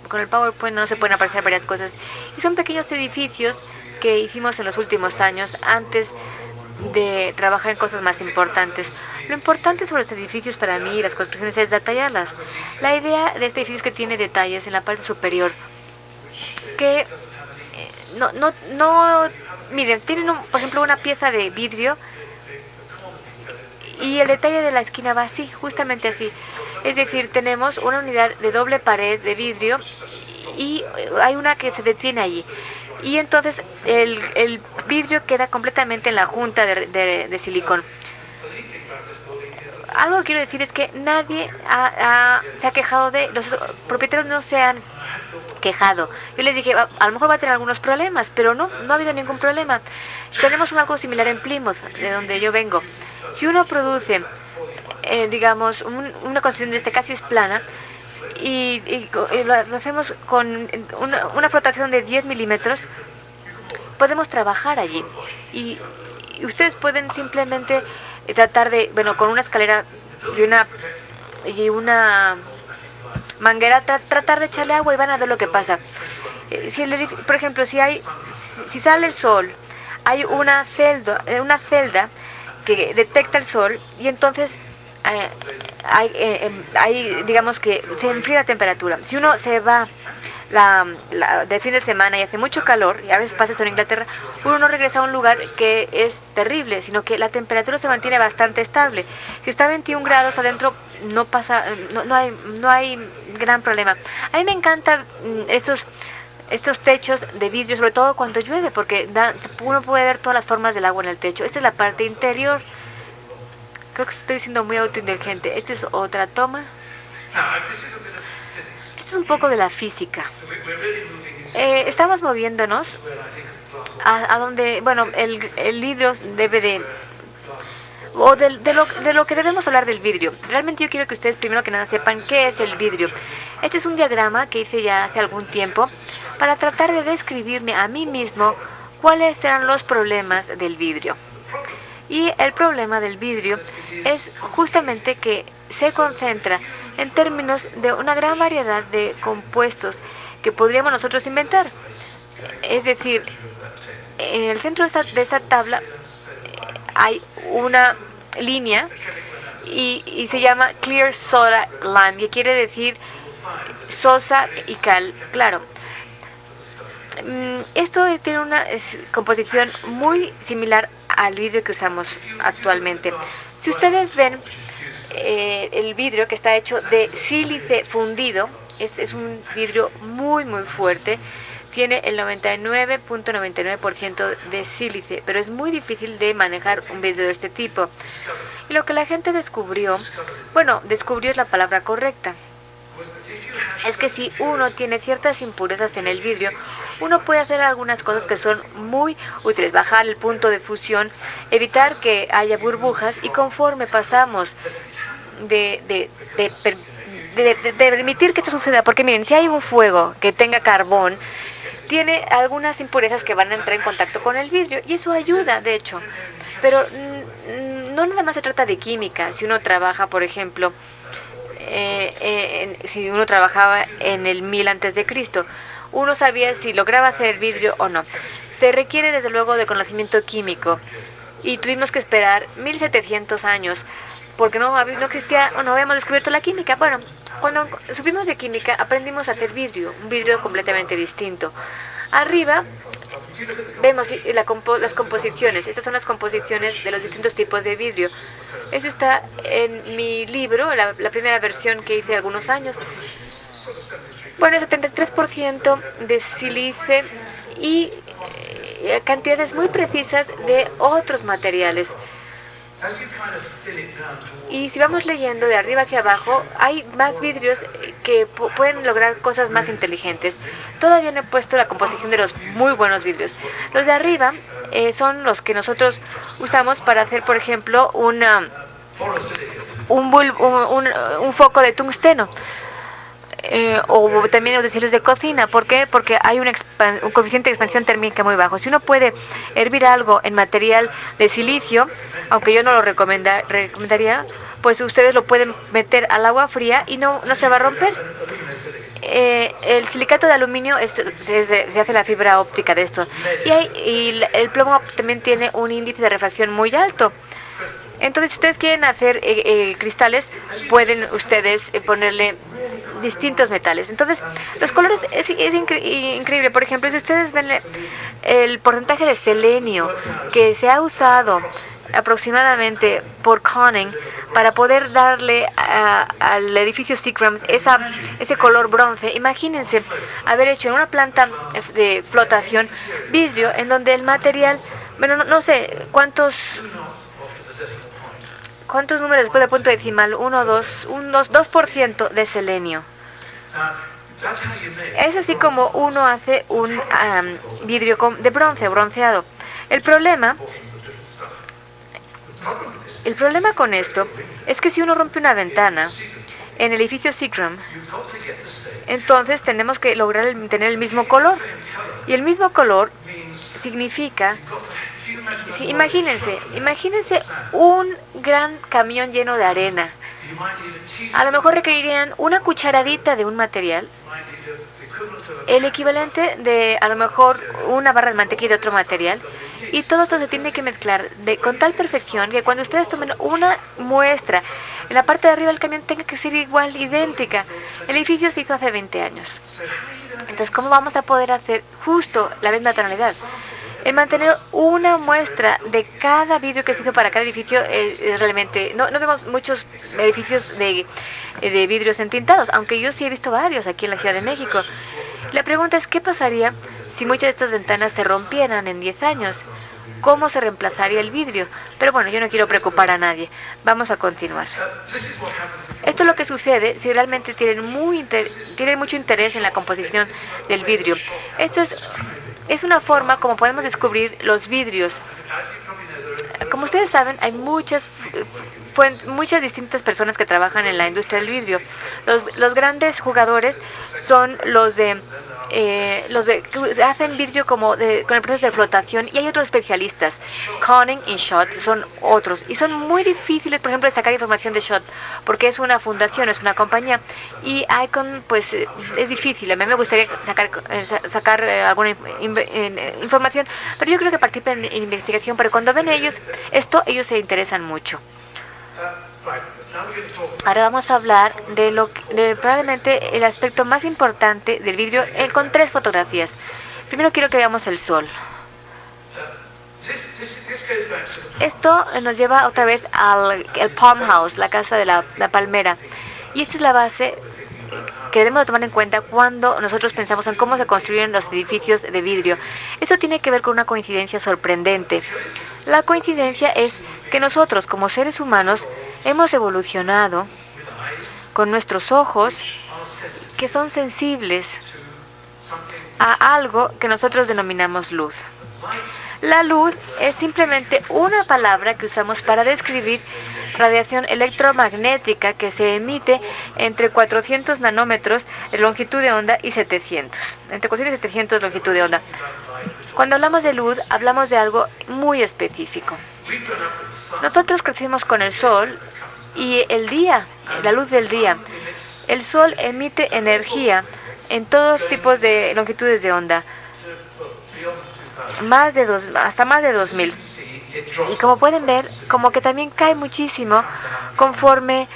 con el PowerPoint no se pueden aparecer varias cosas. Y son pequeños edificios que hicimos en los últimos años antes de trabajar en cosas más importantes. Lo importante sobre los edificios para mí y las construcciones es detallarlas. La idea de este edificio es que tiene detalles en la parte superior que miren, tienen por ejemplo una pieza de vidrio y el detalle de la esquina va así, justamente así. Es decir, tenemos una unidad de doble pared de vidrio y hay una que se detiene allí. Y entonces el vidrio queda completamente en la junta de silicón. Algo que quiero decir es que nadie se ha quejado los propietarios no se han quejado. Yo les dije, a lo mejor va a tener algunos problemas, pero no ha habido ningún problema. Tenemos algo similar en Plymouth, de donde yo vengo. Si uno produce, digamos, una construcción de casi es plana, y lo hacemos con una flotación de 10 milímetros, podemos trabajar allí. Y ustedes pueden simplemente tratar de, con una escalera y una manguera, tratar de echarle agua y van a ver lo que pasa. Por ejemplo, si sale el sol, hay una celda que detecta el sol y entonces digamos que se enfría la temperatura. Si uno se va de fin de semana y hace mucho calor, y a veces pasa eso en Inglaterra, uno no regresa a un lugar que es terrible, sino que la temperatura se mantiene bastante estable. Si está a 21 grados adentro, no hay gran problema. A mí me encantan estos techos de vidrio, sobre todo cuando llueve, porque uno puede ver todas las formas del agua en el techo. Esta es la parte interior. Creo que estoy siendo muy autoindulgente. Esta es otra toma. Esto es un poco de la física. Estamos moviéndonos a donde, el vidrio debe de lo que debemos hablar del vidrio. Realmente yo quiero que ustedes primero que nada sepan qué es el vidrio. Este es un diagrama que hice ya hace algún tiempo para tratar de describirme a mí mismo cuáles eran los problemas del vidrio. Y el problema del vidrio es justamente que se concentra en términos de una gran variedad de compuestos que podríamos nosotros inventar. Es decir, en el centro de esta tabla hay una línea y se llama Clear Soda Lime, que quiere decir sosa y cal claro. Esto tiene una composición muy similar al vidrio que usamos actualmente. Si ustedes ven el vidrio que está hecho de sílice fundido, es un vidrio muy fuerte, tiene el 99.99% de sílice, pero es muy difícil de manejar un vidrio de este tipo. Y lo que la gente descubrió es la palabra correcta. Es que si uno tiene ciertas impurezas en el vidrio, uno puede hacer algunas cosas que son muy útiles. Bajar el punto de fusión, evitar que haya burbujas, y conforme pasamos de permitir que esto suceda, porque miren, si hay un fuego que tenga carbón, tiene algunas impurezas que van a entrar en contacto con el vidrio y eso ayuda, de hecho. Pero no nada más se trata de química. Si uno trabaja, por ejemplo, si uno trabajaba en el 1000 antes de Cristo, uno sabía si lograba hacer vidrio o no. Se requiere desde luego de conocimiento químico y tuvimos que esperar 1700 años porque no existía, no habíamos descubierto la química. Bueno, cuando supimos de química aprendimos a hacer vidrio, un vidrio completamente distinto. Arriba vemos las composiciones. Estas son las composiciones de los distintos tipos de vidrio. Eso está en mi libro, la primera versión que hice algunos años. Bueno, 73% de sílice y cantidades muy precisas de otros materiales. Y si vamos leyendo de arriba hacia abajo, hay más vidrios que pueden lograr cosas más inteligentes. Todavía no he puesto la composición de los muy buenos vidrios. Los de arriba son los que nosotros usamos para hacer, por ejemplo, un foco de tungsteno. O también utensilios de cocina. ¿Por qué? Porque hay un coeficiente de expansión térmica muy bajo. Si uno puede hervir algo en material de silicio, aunque yo no lo recomendaría, pues ustedes lo pueden meter al agua fría y no se va a romper. El silicato de aluminio se hace la fibra óptica de esto. Y el plomo también tiene un índice de refracción muy alto. Entonces, si ustedes quieren hacer cristales, pueden ustedes ponerle distintos metales. Entonces, los colores es increíble. Por ejemplo, si ustedes ven el porcentaje de selenio que se ha usado aproximadamente por Corning para poder darle al edificio Seagrams ese color bronce. Imagínense haber hecho en una planta de flotación vidrio en donde el material, bueno, no sé cuántos números después del punto decimal, 2% de selenio. Es así como uno hace un vidrio de bronceado. El problema con esto es que si uno rompe una ventana en el edificio Seagram, entonces tenemos que lograr tener el mismo color. Y el mismo color significa... Sí, imagínense un gran camión lleno de arena. A lo mejor requerirían una cucharadita de un material, el equivalente de a lo mejor una barra de mantequilla de otro material, y todo esto se tiene que mezclar con tal perfección que cuando ustedes tomen una muestra, en la parte de arriba del camión tenga que ser igual, idéntica. El edificio se hizo hace 20 años. Entonces, ¿cómo vamos a poder hacer justo la misma tonalidad? El mantener una muestra de cada vidrio que se hizo para cada edificio es realmente... No vemos muchos edificios de vidrios entintados, aunque yo sí he visto varios aquí en la Ciudad de México. La pregunta es, ¿qué pasaría si muchas de estas ventanas se rompieran en 10 años? ¿Cómo se reemplazaría el vidrio? Pero bueno, yo no quiero preocupar a nadie. Vamos a continuar. Esto es lo que sucede si realmente tienen mucho interés en la composición del vidrio. Esto es una forma como podemos descubrir los vidrios. Como ustedes saben, hay muchas distintas personas que trabajan en la industria del vidrio. Los grandes jugadores son los que hacen vidrio con el proceso de flotación, y hay otros especialistas. Corning y Schott son otros, y son muy difíciles, por ejemplo, de sacar información de Schott, porque es una fundación, es una compañía, y Icon, pues, es difícil. A mí me gustaría sacar alguna información, pero yo creo que participen en investigación, pero cuando ven ellos se interesan mucho. Ahora vamos a hablar de probablemente el aspecto más importante del vidrio con 3 fotografías. Primero quiero que veamos el sol. Esto nos lleva otra vez al Palm House, la casa de la palmera. Y esta es la base que debemos tomar en cuenta cuando nosotros pensamos en cómo se construyen los edificios de vidrio. Esto tiene que ver con una coincidencia sorprendente. La coincidencia es que nosotros, como seres humanos, hemos evolucionado con nuestros ojos que son sensibles a algo que nosotros denominamos luz. La luz es simplemente una palabra que usamos para describir radiación electromagnética que se emite entre 400 nanómetros de longitud de onda y 700. Entre 400 y 700 de longitud de onda. Cuando hablamos de luz, hablamos de algo muy específico. Nosotros crecimos con el sol y el día, la luz del día. El sol emite energía en todos tipos de longitudes de onda, hasta más de 2000. Y como pueden ver, como que también cae muchísimo conforme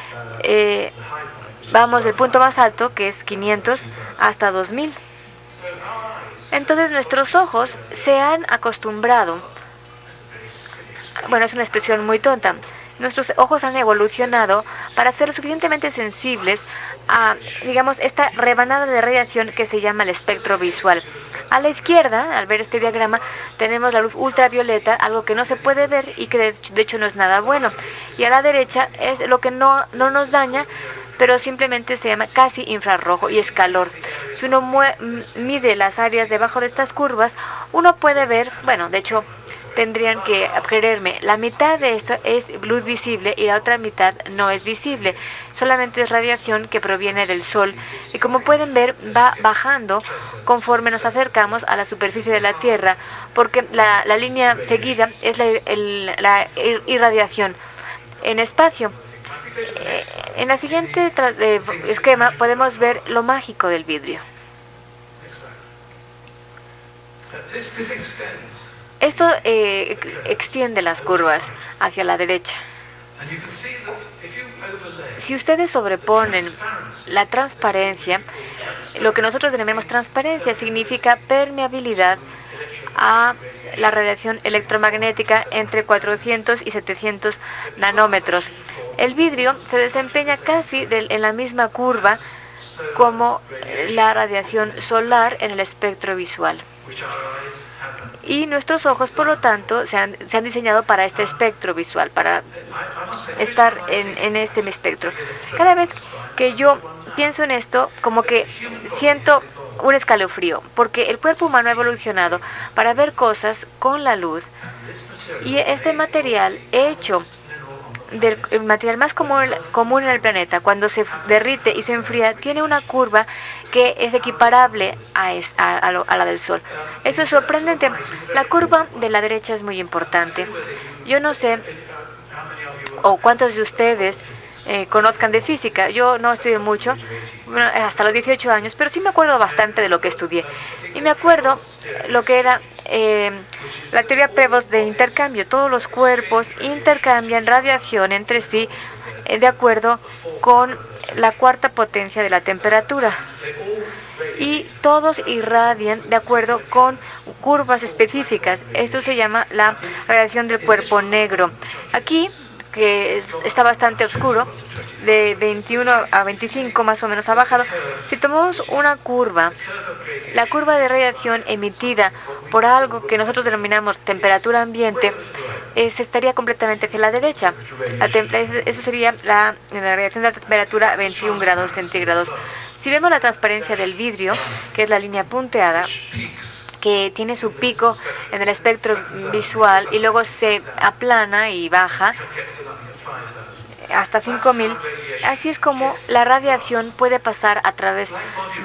vamos del punto más alto, que es 500, hasta 2000. Entonces nuestros ojos se han acostumbrado, bueno, es una expresión muy tonta, nuestros ojos han evolucionado para ser lo suficientemente sensibles a, digamos, esta rebanada de radiación que se llama el espectro visual. A la izquierda, al ver este diagrama, tenemos la luz ultravioleta, algo que no se puede ver y que de hecho no es nada bueno. Y a la derecha es lo que no nos daña, pero simplemente se llama casi infrarrojo y es calor. Si uno mide las áreas debajo de estas curvas, uno puede ver, bueno, de hecho, tendrían que creerme, la mitad de esto es luz visible y la otra mitad no es visible. Solamente es radiación que proviene del sol. Y como pueden ver, va bajando conforme nos acercamos a la superficie de la Tierra, porque la línea seguida es la irradiación en espacio. En la siguiente esquema podemos ver lo mágico del vidrio. Esto extiende las curvas hacia la derecha. Si ustedes sobreponen la transparencia, lo que nosotros denominamos transparencia significa permeabilidad a la radiación electromagnética entre 400 y 700 nanómetros. El vidrio se desempeña casi en la misma curva como la radiación solar en el espectro visual. Y nuestros ojos, por lo tanto, se han diseñado para este espectro visual, para estar en este espectro. Cada vez que yo pienso en esto, como que siento un escalofrío, porque el cuerpo humano ha evolucionado para ver cosas con la luz, y este material hecho del material más común en el planeta, cuando se derrite y se enfría, tiene una curva que es equiparable a la del Sol. Eso es sorprendente. La curva de la derecha es muy importante. Yo no sé, o cuántos de ustedes conozcan de física. Yo no estudié mucho, hasta los 18 años, pero sí me acuerdo bastante de lo que estudié. Y me acuerdo lo que era la teoría Prevost de intercambio. Todos los cuerpos intercambian radiación entre sí de acuerdo con la cuarta potencia de la temperatura. Y todos irradian de acuerdo con curvas específicas. Esto se llama la radiación del cuerpo negro. Aquí, que está bastante oscuro, de 21 a 25 más o menos ha bajado. Si tomamos una curva, la curva de radiación emitida por algo que nosotros denominamos temperatura ambiente, se estaría completamente hacia la derecha. Eso sería la radiación de la temperatura 21 grados centígrados. Si vemos la transparencia del vidrio, que es la línea punteada, que tiene su pico en el espectro visual y luego se aplana y baja hasta 5000, así es como la radiación puede pasar a través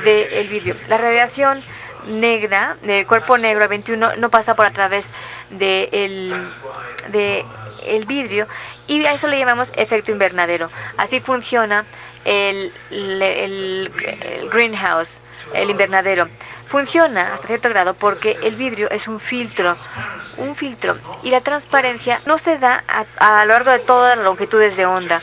del vidrio. La radiación negra, del cuerpo negro 21, no pasa por a través del vidrio, y a eso le llamamos efecto invernadero. Así funciona el greenhouse, el invernadero. Funciona hasta cierto grado porque el vidrio es un filtro, y la transparencia no se da a lo largo de todas las longitudes de onda.